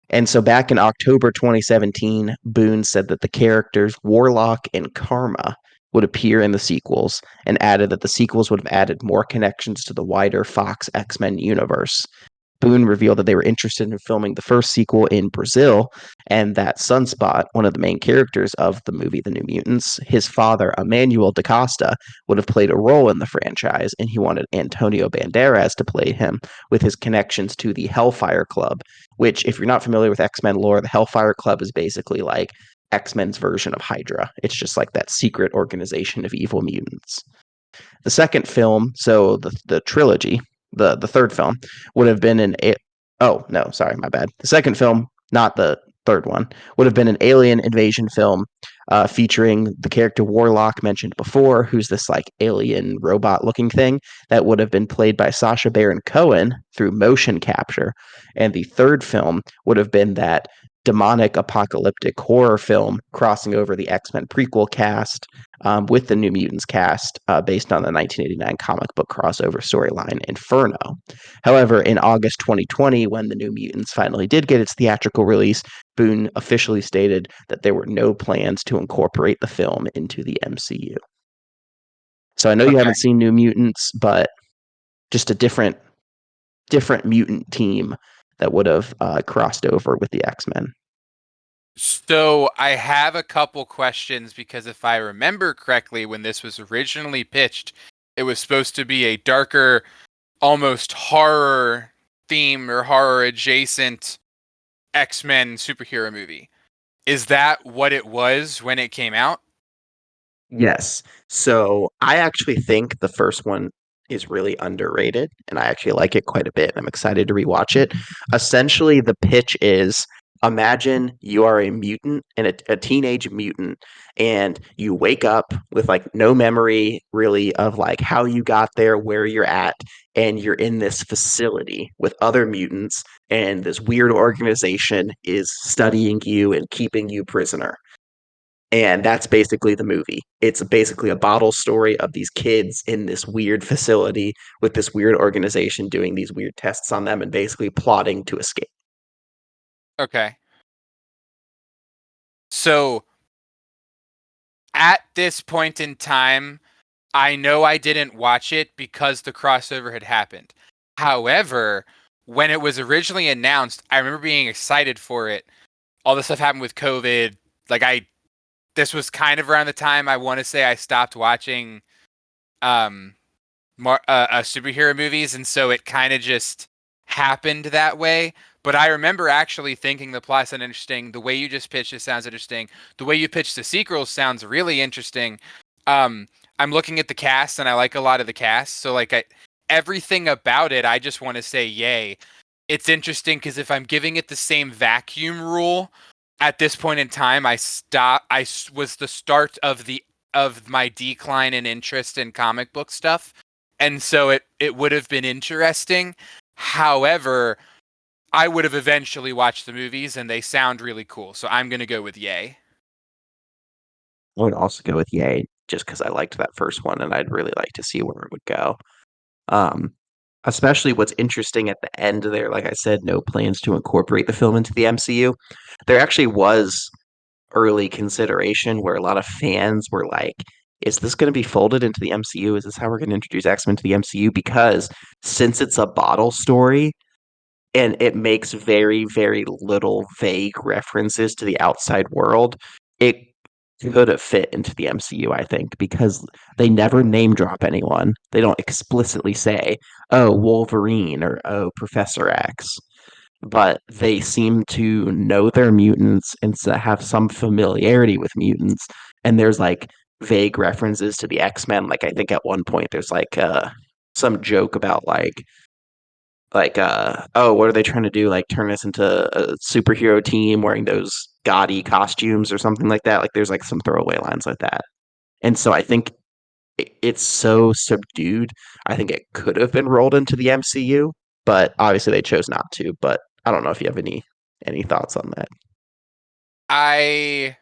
And so back in October 2017, Boone said that the characters Warlock and Karma would appear in the sequels and added that the sequels would have added more connections to the wider Fox X-Men universe. Boone revealed that they were interested in filming the first sequel in Brazil, and that Sunspot, one of the main characters of the movie The New Mutants, his father, Emmanuel da Costa, would have played a role in the franchise, and he wanted Antonio Banderas to play him with his connections to the Hellfire Club, which, if you're not familiar with X-Men lore, the Hellfire Club is basically like X-Men's version of Hydra. It's just like that secret organization of evil mutants. The second film, so the trilogy, the third film, would have been oh no, sorry, my bad. The second film, not the third one, would have been an alien invasion film featuring the character Warlock mentioned before, who's this like alien robot looking thing that would have been played by Sacha Baron Cohen through motion capture. And the third film would have been that demonic apocalyptic horror film crossing over the X-Men prequel cast with the New Mutants cast based on the 1989 comic book crossover storyline Inferno. However, in August 2020, when the New Mutants finally did get its theatrical release, Boone officially stated that there were no plans to incorporate the film into the MCU. So I know you Okay. haven't seen New Mutants, but just a different mutant team that would have crossed over with the X-Men. So I have a couple questions because if I remember correctly, when this was originally pitched, it was supposed to be a darker, almost horror theme or horror adjacent X-Men superhero movie. Is that what it was when it came out? Yes. So I actually think the first one is really underrated, and I actually like it quite a bit. I'm excited to rewatch it. Essentially, the pitch is imagine you are a mutant and a teenage mutant, and you wake up with like no memory really of like how you got there, where you're at, and you're in this facility with other mutants, and this weird organization is studying you and keeping you prisoner. And that's basically the movie. It's basically a bottle story of these kids in this weird facility with this weird organization doing these weird tests on them and basically plotting to escape. Okay. So at this point in time, I know I didn't watch it because the crossover had happened. However, when it was originally announced, I remember being excited for it. All this stuff happened with COVID. Like this was kind of around the time I want to say I stopped watching um superhero movies, and so it kind of just happened that way. But I remember actually thinking the plot sounded interesting. The way you just pitched it sounds interesting. The way you pitched the sequels sounds really interesting. Um, I'm looking at the cast, and I like a lot of the cast. So like everything about it, I just want to say yay. It's interesting because if I'm giving it the same vacuum rule at this point in time, was the start of my decline in interest in comic book stuff, and so it would have been interesting. However, I would have eventually watched the movies, and they sound really cool. So I'm gonna go with yay. I would also go with Yay just because I liked that first one and I'd really like to see where it would go. Um, Especially what's interesting at the end there, like I said, no plans to incorporate the film into the MCU. There actually was early consideration where a lot of fans were like, is this going to be folded into the MCU? Is this how we're going to introduce X-Men to the MCU? Because since it's a bottle story and it makes very, very little vague references to the outside world, it could have fit into the MCU, I think, because they never name drop anyone. They don't explicitly say, oh, Wolverine or oh, Professor X, but they seem to know their mutants and have some familiarity with mutants. And there's like vague references to the X-Men. Like I think at one point there's like some joke about oh, what are they trying to do? Like turn us into a superhero team wearing those gaudy costumes or something like that. Like there's like some throwaway lines like that. And so I think it's so subdued. I think it could have been rolled into the MCU, but obviously they chose not to. But I don't know if you have any thoughts on that. I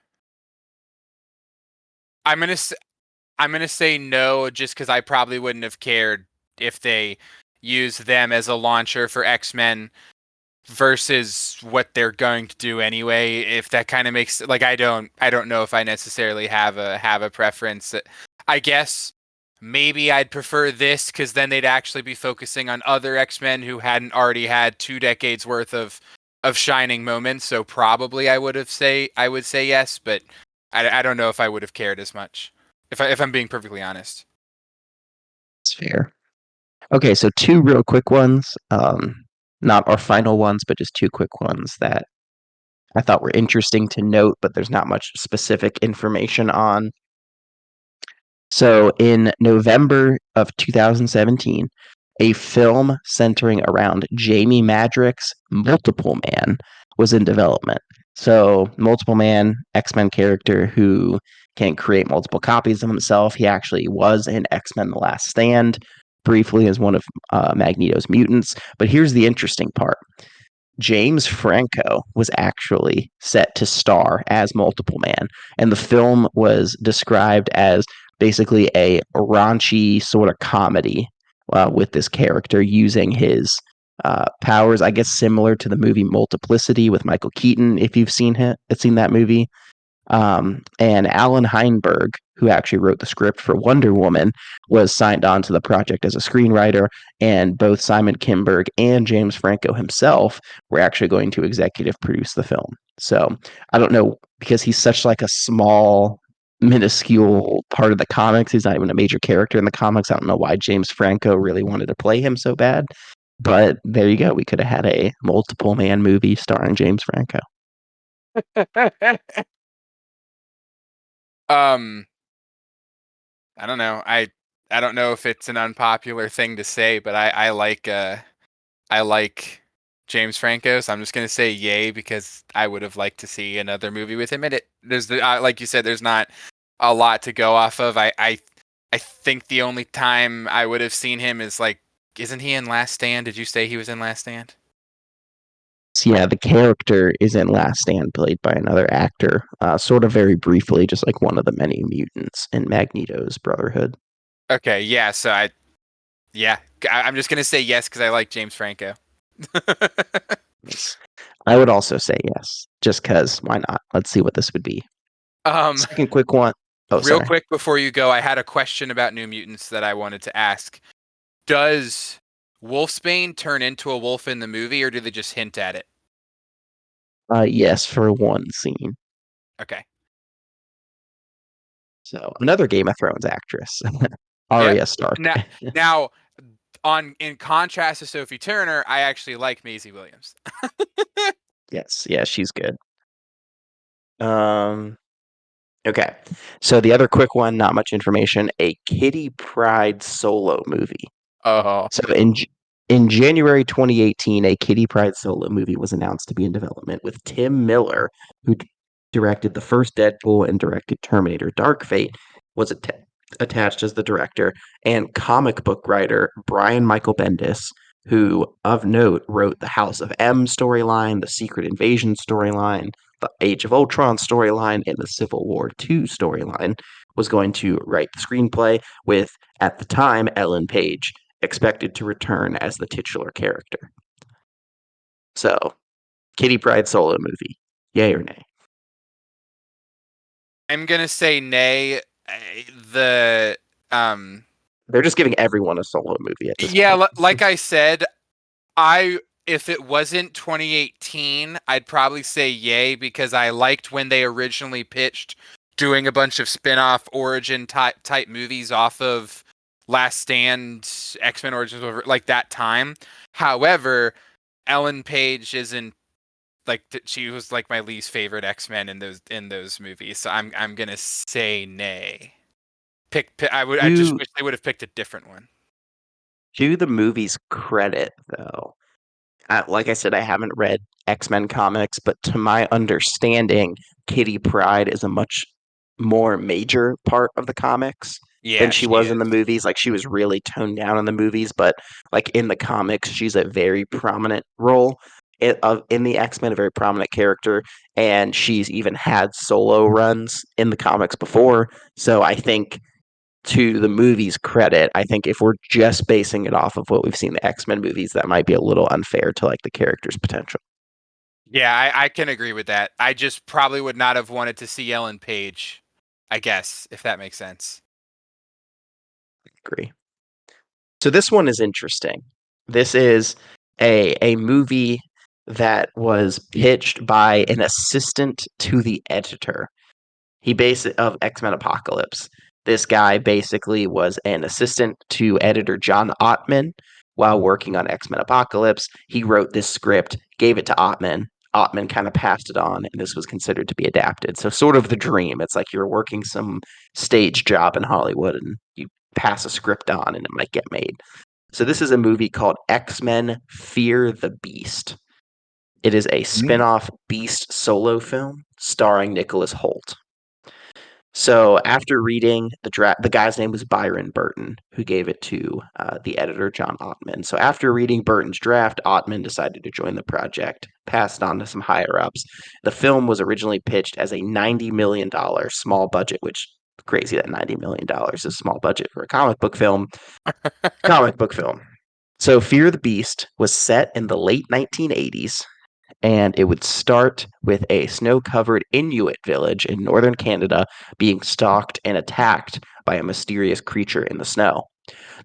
I'm gonna s- I'm gonna say no, just because I probably wouldn't have cared if they use them as a launcher for X-Men versus what they're going to do anyway. If that kind of makes like I don't know if I necessarily have a preference. I guess maybe I'd prefer this because then they'd actually be focusing on other X-Men who hadn't already had 2 decades worth of shining moments. So probably I would say yes, but I don't know if I would have cared as much if I'm being perfectly honest. It's fair. Okay, so two real quick ones. Not our final ones, but just two quick ones that I thought were interesting to note, but there's not much specific information on. So in November of 2017, a film centering around Jamie Madrick's Multiple Man was in development. So Multiple Man, X-Men character who can create multiple copies of himself. He actually was in X-Men The Last Stand, briefly as one of Magneto's mutants. But here's the interesting part. James Franco was actually set to star as Multiple Man, and the film was described as basically a raunchy sort of comedy with this character using his powers, I guess, similar to the movie Multiplicity with Michael Keaton. If you've seen that movie, and Alan Heinberg, who actually wrote the script for Wonder Woman, was signed on to the project as a screenwriter. And both Simon Kinberg and James Franco himself were actually going to executive produce the film. So I don't know, because he's such like a small, minuscule part of the comics. He's not even a major character in the comics. I don't know why James Franco really wanted to play him so bad. But there you go. We could have had a multiple man movie starring James Franco. um I don't know. I don't know if it's an unpopular thing to say, but I like James Franco, so I'm just gonna say yay because I would have liked to see another movie with him in it. Like you said, there's not a lot to go off of. I think the only time I would have seen him is like, isn't he in Last Stand? Did you say he was in Last Stand? Yeah, the character is in Last Stand, played by another actor, sort of very briefly, just like one of the many mutants in Magneto's Brotherhood. Okay, yeah. Yeah, I'm just gonna say yes because I like James Franco. Yes. I would also say yes, just because why not? Let's see what this would be. Um, Second quick one. Oh, Real sorry. quick before you go, I had a question about New Mutants that I wanted to ask. Does Wolfsbane turn into a wolf in the movie, or do they just hint at it? Yes, for one scene. Okay. So another Game of Thrones actress, Yeah. Arya Stark. Now, on in contrast to Sophie Turner, I actually like Maisie Williams. Yes, yeah, she's good. Um, okay. So the other quick one, not much information. A Kitty Pryde solo movie. Oh, So in January 2018, a Kitty Pryde solo movie was announced to be in development with Tim Miller, who directed the first Deadpool and directed Terminator Dark Fate, was attached as the director, and comic book writer Brian Michael Bendis, who of note wrote the House of M storyline, the Secret Invasion storyline, the Age of Ultron storyline, and the Civil War II storyline, was going to write the screenplay with, at the time, Ellen Page expected to return as the titular character. So, Kitty Pryde solo movie, yay or nay? I'm gonna say nay. The um, They're just giving everyone a solo movie at this yeah, point. like I said, I if it wasn't 2018, I'd probably say yay because I liked when they originally pitched doing a bunch of spin-off origin type movies off of Last Stand, X-Men Origins, like that time. However, Ellen Page isn't like she was like my least favorite X-Men in those movies, so I'm gonna say nay. I just Do wish they would have picked a different one. do the movie's credit though? Like I said, I haven't read X-Men comics, but to my understanding, Kitty Pryde is a much more major part of the comics than Yeah, she she was in the is. movies. Like she was really toned down in the movies, but like in the comics, she's a very prominent role in the X-Men, a very prominent character, and she's even had solo runs in the comics before. So I think to the movie's credit, I think if we're just basing it off of what we've seen in the X-Men movies, that might be a little unfair to like the character's potential. Yeah, I can agree with that. I just probably would not have wanted to see Ellen Page, I guess, if that makes sense. Agree. So this one is interesting. This is a movie that was pitched by an assistant to the editor. He of X-Men Apocalypse. This guy basically was an assistant to editor John Ottman while working on X-Men Apocalypse. He wrote this script, gave it to Ottman. Ottman kind of passed it on, and this was considered to be adapted. So sort of the dream. It's like you're working some stage job in Hollywood and you pass a script on and it might get made. So this is a movie called X-Men Fear the Beast. It is a spin-off Beast solo film starring Nicholas Hoult. So after reading the draft, the guy's name was Byron Burton, who gave it to the editor, John Ottman. So after reading Burton's draft, Ottman decided to join the project, passed on to some higher ups. The film was originally pitched as a $90 million small budget, which crazy that $90 million is a small budget for a comic book film. Comic book film. So Fear the Beast was set in the late 1980s, and it would start with a snow-covered Inuit village in northern Canada being stalked and attacked by a mysterious creature in the snow.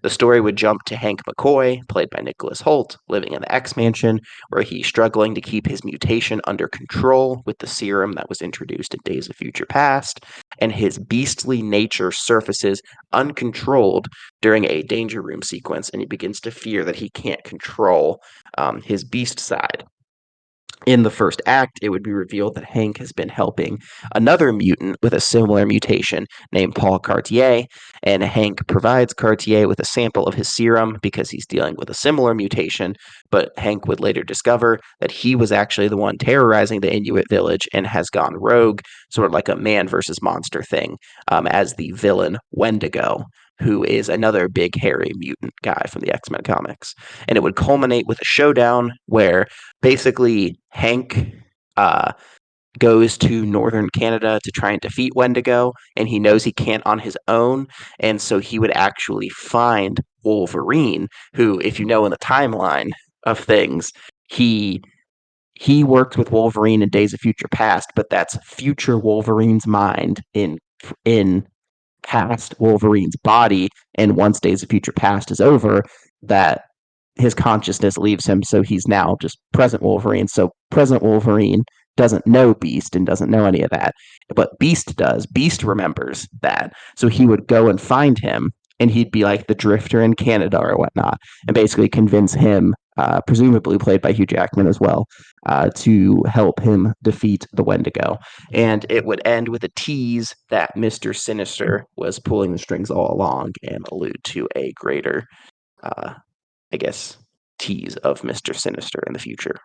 The story would jump to Hank McCoy, played by Nicholas Hoult, living in the X-Mansion, where he's struggling to keep his mutation under control with the serum that was introduced in Days of Future Past, and his beastly nature surfaces uncontrolled during a danger room sequence, and he begins to fear that he can't control his beast side. In the first act, it would be revealed that Hank has been helping another mutant with a similar mutation named Paul Cartier, and Hank provides Cartier with a sample of his serum because he's dealing with a similar mutation, but Hank would later discover that he was actually the one terrorizing the Inuit village and has gone rogue, sort of like a man versus monster thing, as the villain Wendigo. who is another big hairy mutant guy from the X-Men comics. And it would culminate with a showdown where basically Hank goes to northern Canada to try and defeat Wendigo, and he knows he can't on his own, and so he would actually find Wolverine, who, if you know in the timeline of things, he he worked with Wolverine in Days of Future Past, but that's future Wolverine's mind in past Wolverine's body, and once Days of Future Past is over, that his consciousness leaves him, so he's now just present Wolverine. So present Wolverine doesn't know Beast and doesn't know any of that, but Beast does. Beast remembers that, so he would go and find him, and he'd be like the Drifter in Canada or whatnot, and basically convince him, presumably played by Hugh Jackman as well, to help him defeat the Wendigo. And it would end with a tease that Mr. Sinister was pulling the strings all along and allude to a greater, uh, I guess, tease of Mr. Sinister in the future.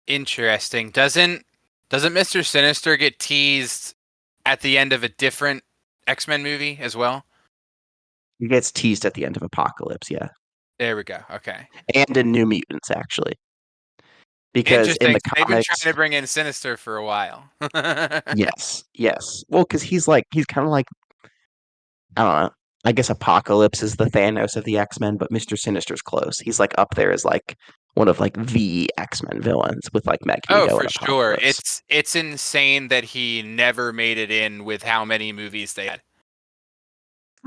Interesting. Doesn't Mr. Sinister get teased at the end of a different X-Men movie as well? He gets teased at the end of Apocalypse, yeah. There we go. Okay. And in New Mutants, actually. Because in Interesting. the They've been trying comics, to bring in Sinister for a while. yes. Well, because he's kind of like, I don't know. I guess Apocalypse is the Thanos of the X-Men, but Mr. Sinister's close. He's like up there as like one of like the X-Men villains with like Oh, Magneto for and sure. Apocalypse. It's insane that he never made it in with how many movies they had.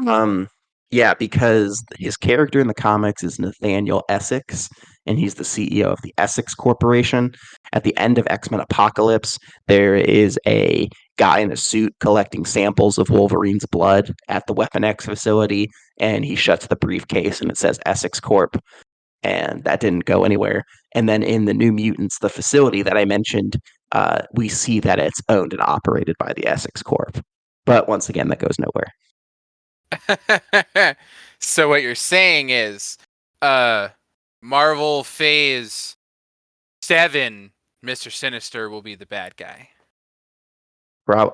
Um, yeah, because his character in the comics is Nathaniel Essex, and he's the CEO of the Essex Corporation. At the end of X-Men Apocalypse, there is a guy in a suit collecting samples of Wolverine's blood at the Weapon X facility, and he shuts the briefcase and it says Essex Corp, and that didn't go anywhere. And then in the New Mutants, the facility that I mentioned, we see that it's owned and operated by the Essex Corp. But once again, that goes nowhere. So what you're saying is, uh, Marvel Phase 7, Mr. Sinister will be the bad guy.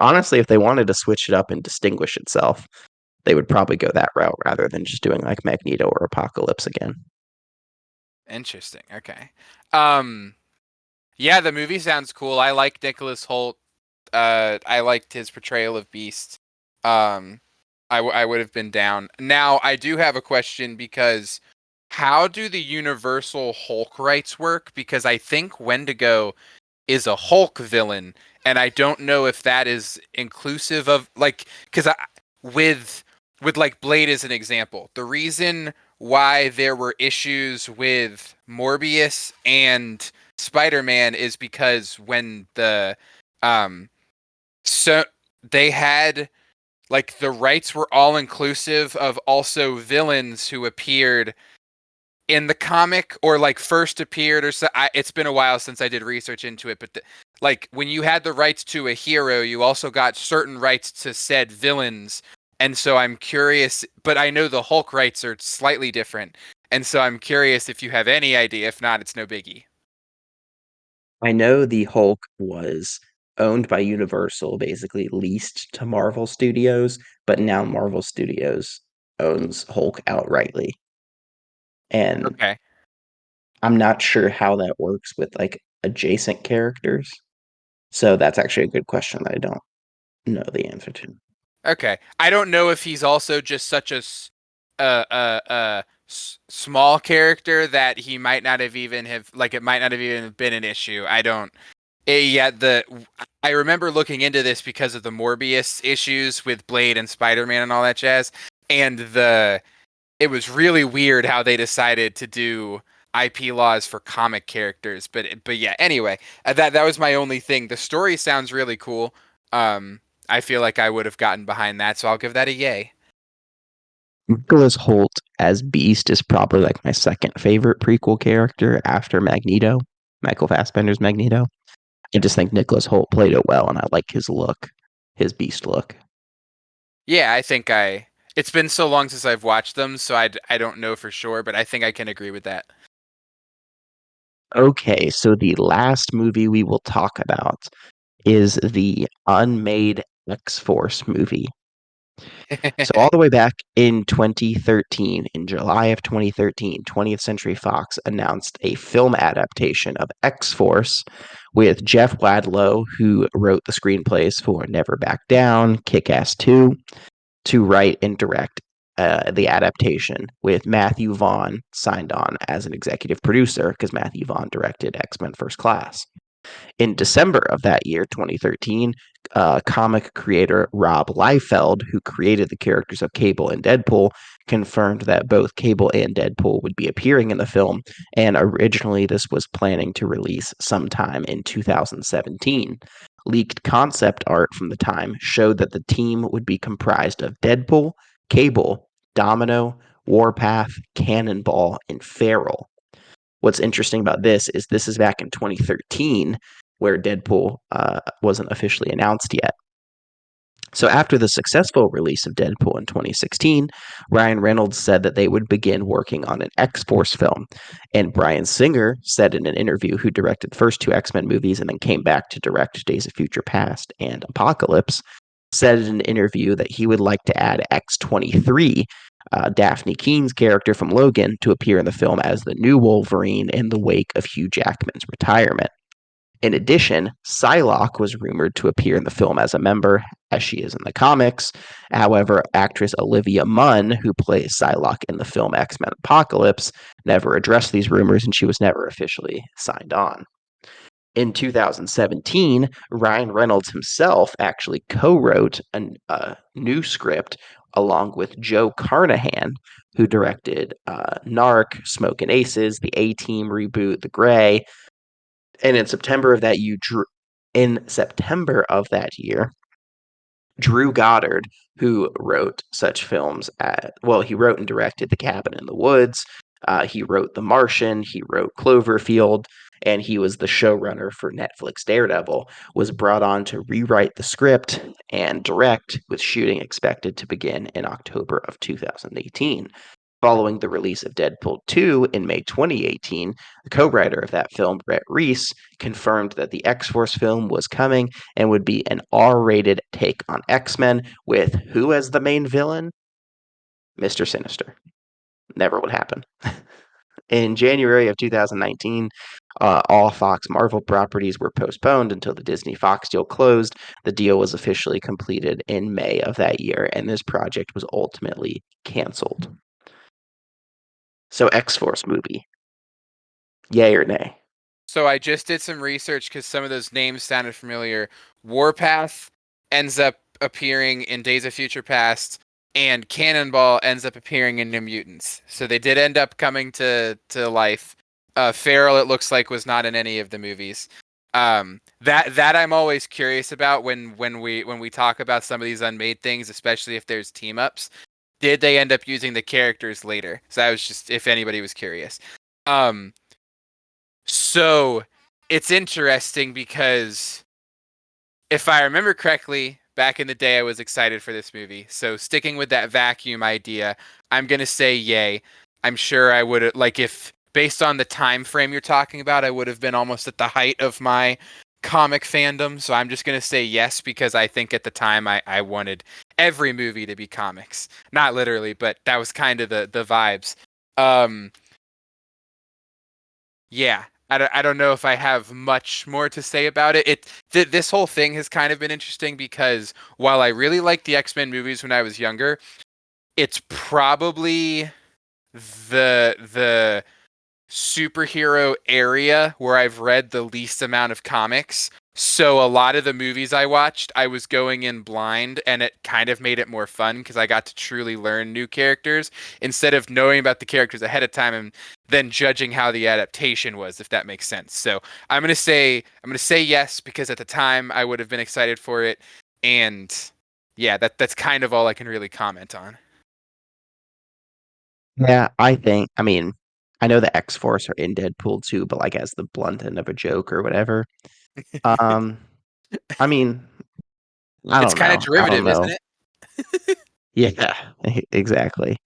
Honestly, if they wanted to switch it up and distinguish itself, they would probably go that route rather than just doing like Magneto or Apocalypse again. Interesting. Okay. Um, yeah, the movie sounds cool. I like Nicholas Hoult. I liked his portrayal of Beast. Um, I would have been down. Now, I do have a question because how do the Universal Hulk rights work? Because I think Wendigo is a Hulk villain, and I don't know if that is inclusive of like because with like Blade as an example, the reason why there were issues with Morbius and Spider-Man is because when the um so they had like the rights were all inclusive of also villains who appeared in the comic or like first appeared or so. It's been a while since I did research into it, but like when you had the rights to a hero, you also got certain rights to said villains. And so I'm curious, but I know the Hulk rights are slightly different. And so I'm curious if you have any idea. If not, it's no biggie. I know the Hulk was owned by Universal, basically leased to Marvel Studios, but now Marvel Studios owns Hulk outrightly. And Okay. I'm not sure how that works with like adjacent characters. So that's actually a good question that I don't know the answer to. Okay. I don't know if he's also just such a small character that he might not have even have like it might not have even been an issue. I don't. Yeah, I remember looking into this because of the Morbius issues with Blade and Spider-Man and all that jazz, and it was really weird how they decided to do IP laws for comic characters. But yeah, anyway, that was my only thing. The story sounds really cool. Um, I feel like I would have gotten behind that, so I'll give that a yay. Nicholas Hoult as Beast is probably like my second favorite prequel character after Magneto, Michael Fassbender's Magneto. I just think Nicholas Hoult played it well, and I like his look, his Beast look. Yeah, I think I. It's been so long since I've watched them, so I don't know for sure, but I think I can agree with that. Okay, so the last movie we will talk about is the unmade X Force movie. So all the way back in 2013, in July of 2013, 20th Century Fox announced a film adaptation of X-Force with Jeff Wadlow, who wrote the screenplays for Never Back Down, Kick-Ass 2, to write and direct the adaptation, with Matthew Vaughn signed on as an executive producer because Matthew Vaughn directed X-Men First Class. In December of that year, 2013, comic creator Rob Liefeld, who created the characters of Cable and Deadpool, confirmed that both Cable and Deadpool would be appearing in the film, and originally this was planning to release sometime in 2017. Leaked concept art from the time showed that the team would be comprised of Deadpool, Cable, Domino, Warpath, Cannonball, and Feral. What's interesting about this is back in 2013, where Deadpool wasn't officially announced yet. So after the successful release of Deadpool in 2016, Ryan Reynolds said that they would begin working on an X-Force film. And Bryan Singer said in an interview, who directed the first two X-Men movies and then came back to direct Days of Future Past and Apocalypse, said in an interview that he would like to add X-23, Daphne Keene's character from Logan, to appear in the film as the new Wolverine in the wake of Hugh Jackman's retirement. In addition, Psylocke was rumored to appear in the film as a member, as she is in the comics. However, actress Olivia Munn, who plays Psylocke in the film X-Men Apocalypse, never addressed these rumors, and she was never officially signed on. In 2017, Ryan Reynolds himself actually co-wrote a new script along with Joe Carnahan, who directed Narc, Smokin' Aces, The A-Team reboot, The Gray. And in September of that year, Drew Goddard, who wrote such films he wrote and directed The Cabin in the Woods, he wrote The Martian, he wrote Cloverfield, and he was the showrunner for Netflix Daredevil, was brought on to rewrite the script and direct, with shooting expected to begin in October of 2018. Following the release of Deadpool 2 in May 2018, the co-writer of that film, Brett Reese, confirmed that the X-Force film was coming and would be an R-rated take on X-Men, with who as the main villain? Mr. Sinister. Never would happen. In January of 2019, all Fox Marvel properties were postponed until the Disney Fox deal closed. The deal was officially completed in May of that year, and this project was ultimately canceled. So X-Force movie. Yay or nay? So I just did some research because some of those names sounded familiar. Warpath ends up appearing in Days of Future Past, and Cannonball ends up appearing in New Mutants. So they did end up coming to life. Feral, it looks like, was not in any of the movies. That I'm always curious about when we talk about some of these unmade things, especially if there's team ups. Did they end up using the characters later? So that was just if anybody was curious. So it's interesting because if I remember correctly, back in the day, I was excited for this movie. So sticking with that vacuum idea, I'm gonna say yay. I'm sure I would like if based on the time frame you're talking about, I would have been almost at the height of my comic fandom. So I'm just gonna say yes because I think at the time I wanted every movie to be comics. Not literally, but that was kind of the vibes. Um, yeah, I don't know if I have much more to say about it. This whole thing has kind of been interesting because while I really liked the X-Men movies when I was younger, it's probably the superhero area where I've read the least amount of comics. So a lot of the movies I watched, I was going in blind, and it kind of made it more fun because I got to truly learn new characters instead of knowing about the characters ahead of time and then judging how the adaptation was, if that makes sense. So I'm gonna say yes because at the time I would have been excited for it, and yeah, that's kind of all I can really comment on. Yeah, I mean, I know the X-Force are in Deadpool too, but like as the blunt end of a joke or whatever. Um, I mean, I It's don't kind of know. I don't derivative, isn't know. it? Yeah, exactly.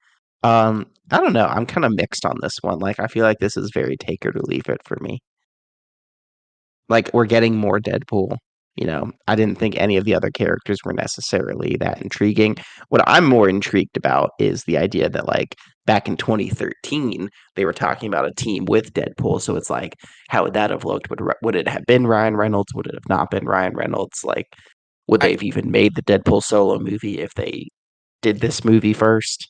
I don't know. I'm kind of mixed on this one. Like, I feel like this is very take it or leave it for me. Like, we're getting more Deadpool. I didn't think any of the other characters were necessarily that intriguing. What I'm more intrigued about is the idea that, like, back in 2013, they were talking about a team with Deadpool. So it's like, how would that have looked? Would it have been Ryan Reynolds? Would it have not been Ryan Reynolds? Like, would I they have even made the Deadpool solo movie if they did this movie first?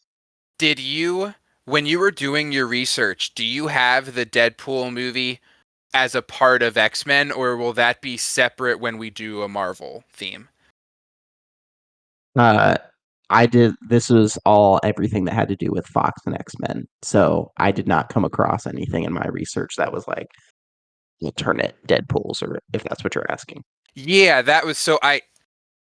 did you when you were doing your research, do you have the Deadpool movie as a part of X-Men, or will that be separate when we do a Marvel theme? Uh, I did. This was all everything that had to do with Fox and X-Men. So I did not come across anything in my research that was like alternate Deadpools, or if that's what you're asking. Yeah, that was so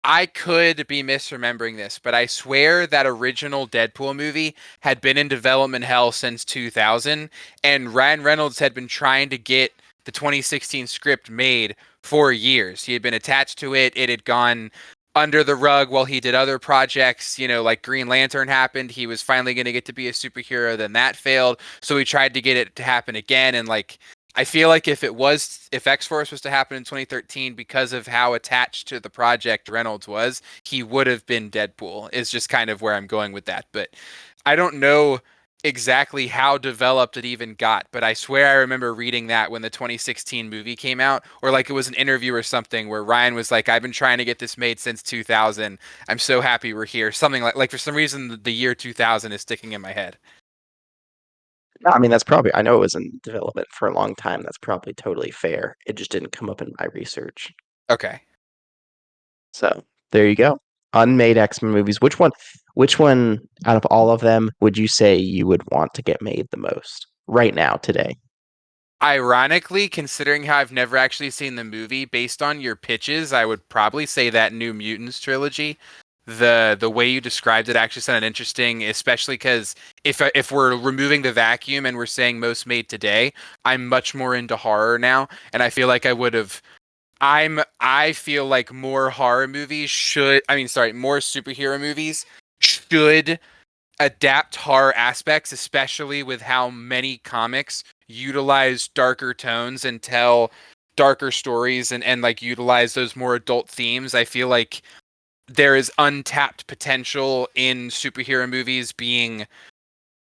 I could be misremembering this, but I swear that original Deadpool movie had been in development hell since 2000, and Ryan Reynolds had been trying to get the 2016 script made for years. He had been attached to it. It had gone under the rug while he did other projects, like Green Lantern happened. He was finally going to get to be a superhero, then that failed. So he tried to get it to happen again, and like I feel like if X-Force was to happen in 2013 because of how attached to the project Reynolds was, he would have been Deadpool. Is just kind of where I'm going with that. But I don't know exactly how developed it even got, but I swear I remember reading that when the 2016 movie came out, or like it was an interview or something where Ryan was like, "I've been trying to get this made since 2000. I'm so happy we're here." Something like for some reason the year 2000 is sticking in my head. No, I mean, that's probably, I know it was in development for a long time. That's probably totally fair. It just didn't come up in my research. Okay. So there you go. Unmade X-Men movies. Which one out of all of them would you say you would want to get made the most right now, today? Ironically, considering how I've never actually seen the movie, based on your pitches, I would probably say that New Mutants trilogy. The way you described it actually sounded interesting, especially because if we're removing the vacuum and we're saying most made today, I'm much more into horror now, and I feel like I would have. I feel like more horror movies should. I mean, sorry, more superhero movies should adapt horror aspects, especially with how many comics utilize darker tones and tell darker stories and like utilize those more adult themes. I feel like there is untapped potential in superhero movies being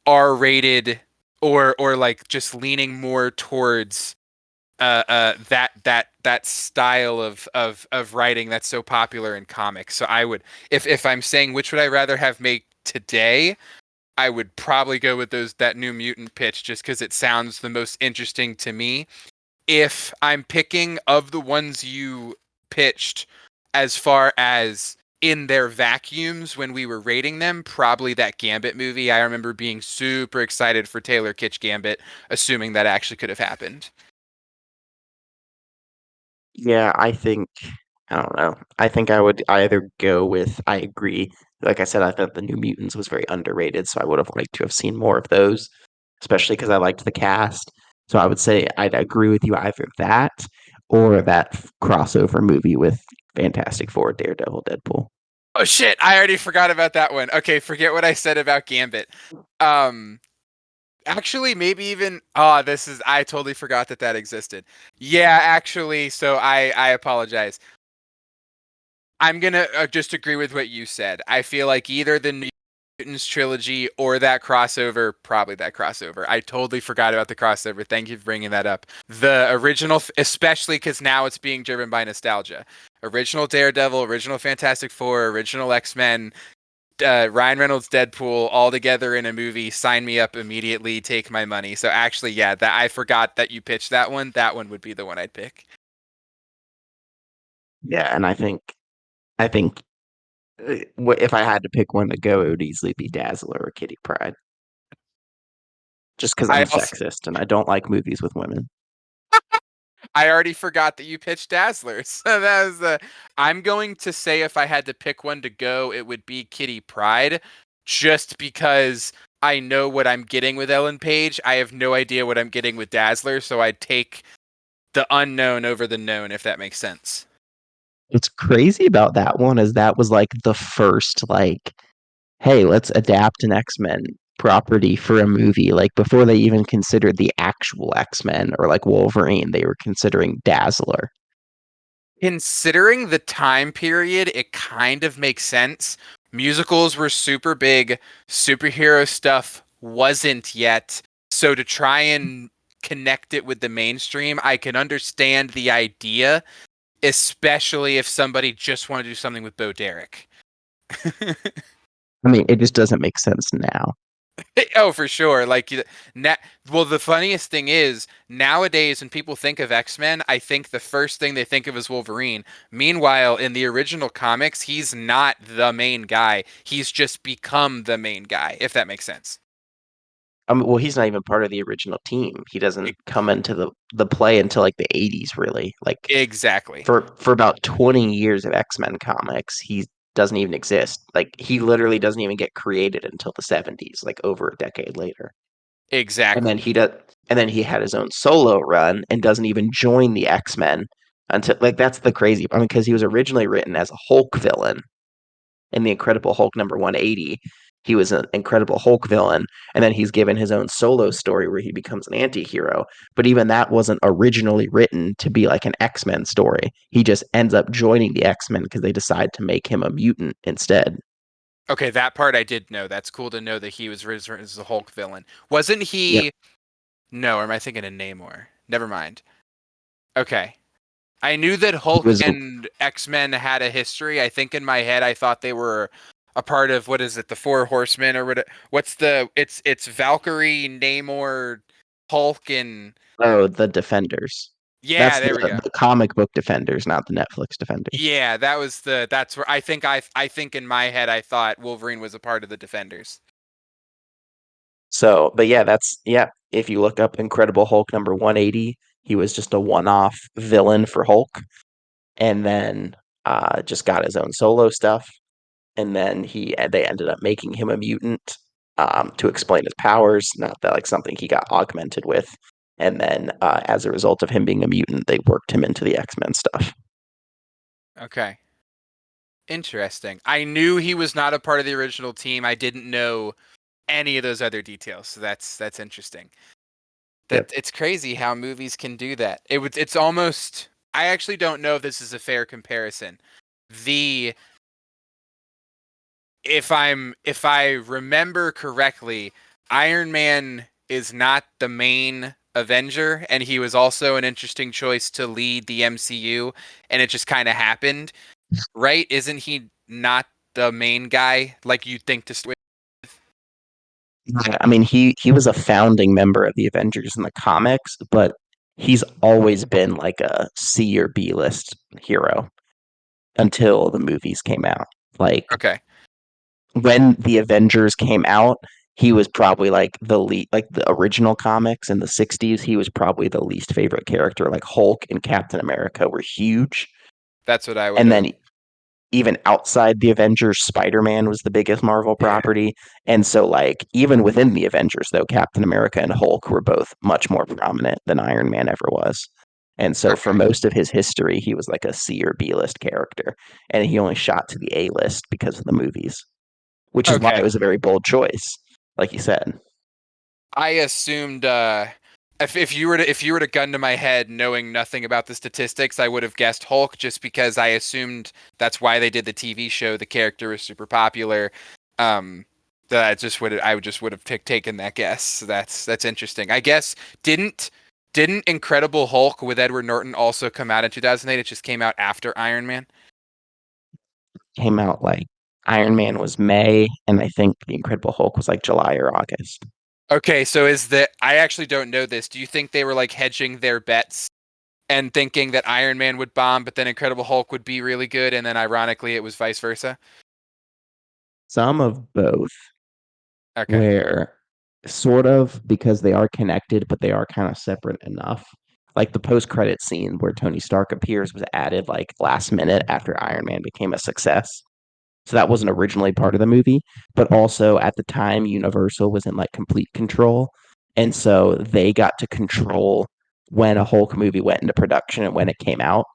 R-rated or like just leaning more towards that style of writing that's so popular in comics. So I would if I'm saying which would I rather have made today, I would probably go with that New Mutant pitch just because it sounds the most interesting to me. If I'm picking of the ones you pitched, as far as in their vacuums when we were rating them, probably that Gambit movie. I remember being super excited for Taylor Kitsch Gambit, assuming that actually could have happened. Yeah, I don't know. I think I would either go with, I agree. Like I said, I thought the New Mutants was very underrated, so I would have liked to have seen more of those, especially because I liked the cast. So I would say I'd agree with you, either that or that crossover movie with Fantastic Four, Daredevil, Deadpool. Oh shit, I already forgot about that one. Okay, forget what I said about Gambit. Um Actually, maybe even this is I totally forgot that existed. Yeah, actually, so I apologize. I'm gonna just agree with what you said. I feel like either the New Mutants trilogy or that crossover, probably that crossover. I totally forgot about the crossover. Thank you for bringing that up. The original, especially because now it's being driven by nostalgia. Original Daredevil, original Fantastic Four, original X-Men, Ryan Reynolds Deadpool all together in a movie. Sign me up immediately. Take my money. So actually, yeah, that I forgot that you pitched that one. That one would be the one I'd pick. Yeah, and I think if I had to pick one to go, it would easily be Dazzler or Kitty Pride, just because I I'm also sexist and I don't like movies with women. I already forgot that you pitched Dazzler. So that was the. I'm going to say if I had to pick one to go, it would be Kitty Pride, just because I know what I'm getting with Ellen Page. I have no idea what I'm getting with Dazzler, so I'd take the unknown over the known, if that makes sense. What's crazy about that one is that was like the first, like, hey, let's adapt an X-Men property for a movie. Like, before they even considered the actual X-Men or like Wolverine, they were considering Dazzler. Considering the time period, it kind of makes sense. Musicals were super big, superhero stuff wasn't yet. So to try and connect it with the mainstream, I can understand the idea, especially if somebody just wanted to do something with Bo Derek. I mean, it just doesn't make sense now. Oh, for sure. Well, the funniest thing is nowadays when people think of X-Men, I think the first thing they think of is Wolverine. Meanwhile, in the original comics, he's not the main guy. He's just become the main guy, if that makes sense. Well, he's not even part of the original team. He E- doesn't come into the play until like the 80s, really. Like Exactly. for about 20 years of X-Men comics, he doesn't even exist. Like he literally doesn't even get created until the 70s, like over a decade later. And then Exactly. he does and then he had his own solo run and doesn't even join the X-Men until like that's the crazy. I mean, because he was originally written as a Hulk villain in the Incredible Hulk number 180. He was an Incredible Hulk villain, and then he's given his own solo story where he becomes an anti-hero. But even that wasn't originally written to be like an X-Men story. He just ends up joining the X-Men because they decide to make him a mutant instead. Okay, that part I did know. That's cool to know that he was written as a Hulk villain. Wasn't Yep. he? No, or am I thinking of Namor? Never mind. Okay. I knew that He Hulk was and X-Men had a history. I think in my head I thought they were a part of what is it, the Four Horsemen or what what's the it's Valkyrie, Namor, Hulk and the Defenders. yeah, That's there we go. the comic book Defenders, not the Netflix Defenders. Yeah, that's where I think in my head I thought Wolverine was a part of the Defenders. So, but yeah, that's yeah. If you look up Incredible Hulk number 180, he was just a one-off villain for Hulk, and then just got his own solo stuff. And then they ended up making him a mutant to explain his powers, not that like something he got augmented with. And then as a result of him being a mutant, they worked him into the X-Men stuff. Okay. Interesting. I knew he was not a part of the original team. I didn't know any of those other details. So that's interesting. Yep. That it's crazy how movies can do that. It's almost I actually don't know if this is a fair comparison. The if I remember correctly, Iron Man is not the main Avenger and he was also an interesting choice to lead the MCU and it just kind of happened, right? Isn't he not the main guy like you'd think to start with? Yeah, I mean, he was a founding member of the Avengers in the comics, but he's always been like a C or B list hero until the movies came out. Like Okay. when the Avengers came out, he was probably like the lead, like the original comics in the 60s. He was probably the least favorite character. Like Hulk and Captain America were huge. That's what I would And have. then even outside the Avengers, Spider-Man was the biggest Marvel Yeah. property. And so like even within the Avengers though, Captain America and Hulk were both much more prominent than Iron Man ever was. And so for Okay. most of his history, he was like a C or B list character. And he only shot to the A list because of the movies, which is why it Okay. was a very bold choice, like you said. I assumed if you were to gun to my head knowing nothing about the statistics, I would have guessed Hulk just because I assumed that's why they did the TV show. The character was super popular. Um, that I just would have taken that guess. So that's interesting. I guess didn't didn't Incredible Hulk with Edward Norton also come out in 2008? It just came out after Iron Man. Came out like Iron Man was May, and I think The Incredible Hulk was like July or August. Okay, so is that I actually don't know this. Do you think they were like hedging their bets and thinking that Iron Man would bomb, but then Incredible Hulk would be really good, and then ironically it was vice versa? Some of both, Okay. where sort of because they are connected, but they are kind of separate enough. Like the post-credit scene where Tony Stark appears was added like last minute after Iron Man became a success. So that wasn't originally part of the movie, but also at the time Universal was in like complete control. And so they got to control when a Hulk movie went into production and when it came out,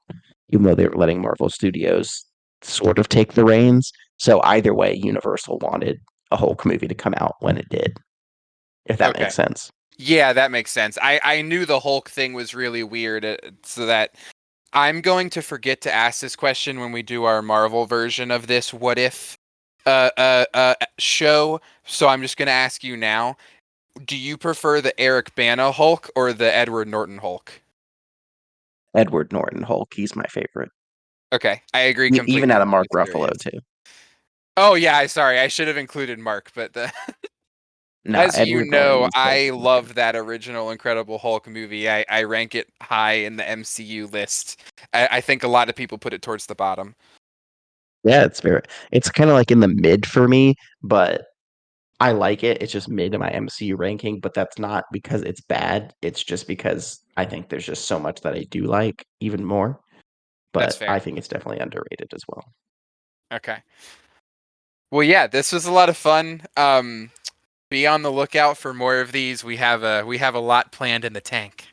even though they were letting Marvel Studios sort of take the reins. So either way, Universal wanted a Hulk movie to come out when it did, if that Okay. makes sense. Yeah, that makes sense. I knew the Hulk thing was really weird, so that I'm going to forget to ask this question when we do our Marvel version of this what if show. So I'm just going to ask you now. Do you prefer the Eric Bana Hulk or the Edward Norton Hulk? Edward Norton Hulk. He's my favorite. Okay, I agree Even completely. out of Mark That's Ruffalo serious. too. Oh yeah, sorry, I should have included Mark, but No, as you Edward Norton know, Hulk I is my love favorite. that original Incredible Hulk movie. I rank it high in the MCU list. I think a lot of people put it towards the bottom. Yeah, it's kind of like in the mid for me, but I like it. It's just mid in my MCU ranking, but that's not because it's bad. It's just because I think there's just so much that I do like even more. That's But I fair. think it's definitely underrated as well. Okay. Well, yeah, this was a lot of fun. Be on the lookout for more of these. We have a lot planned in the tank.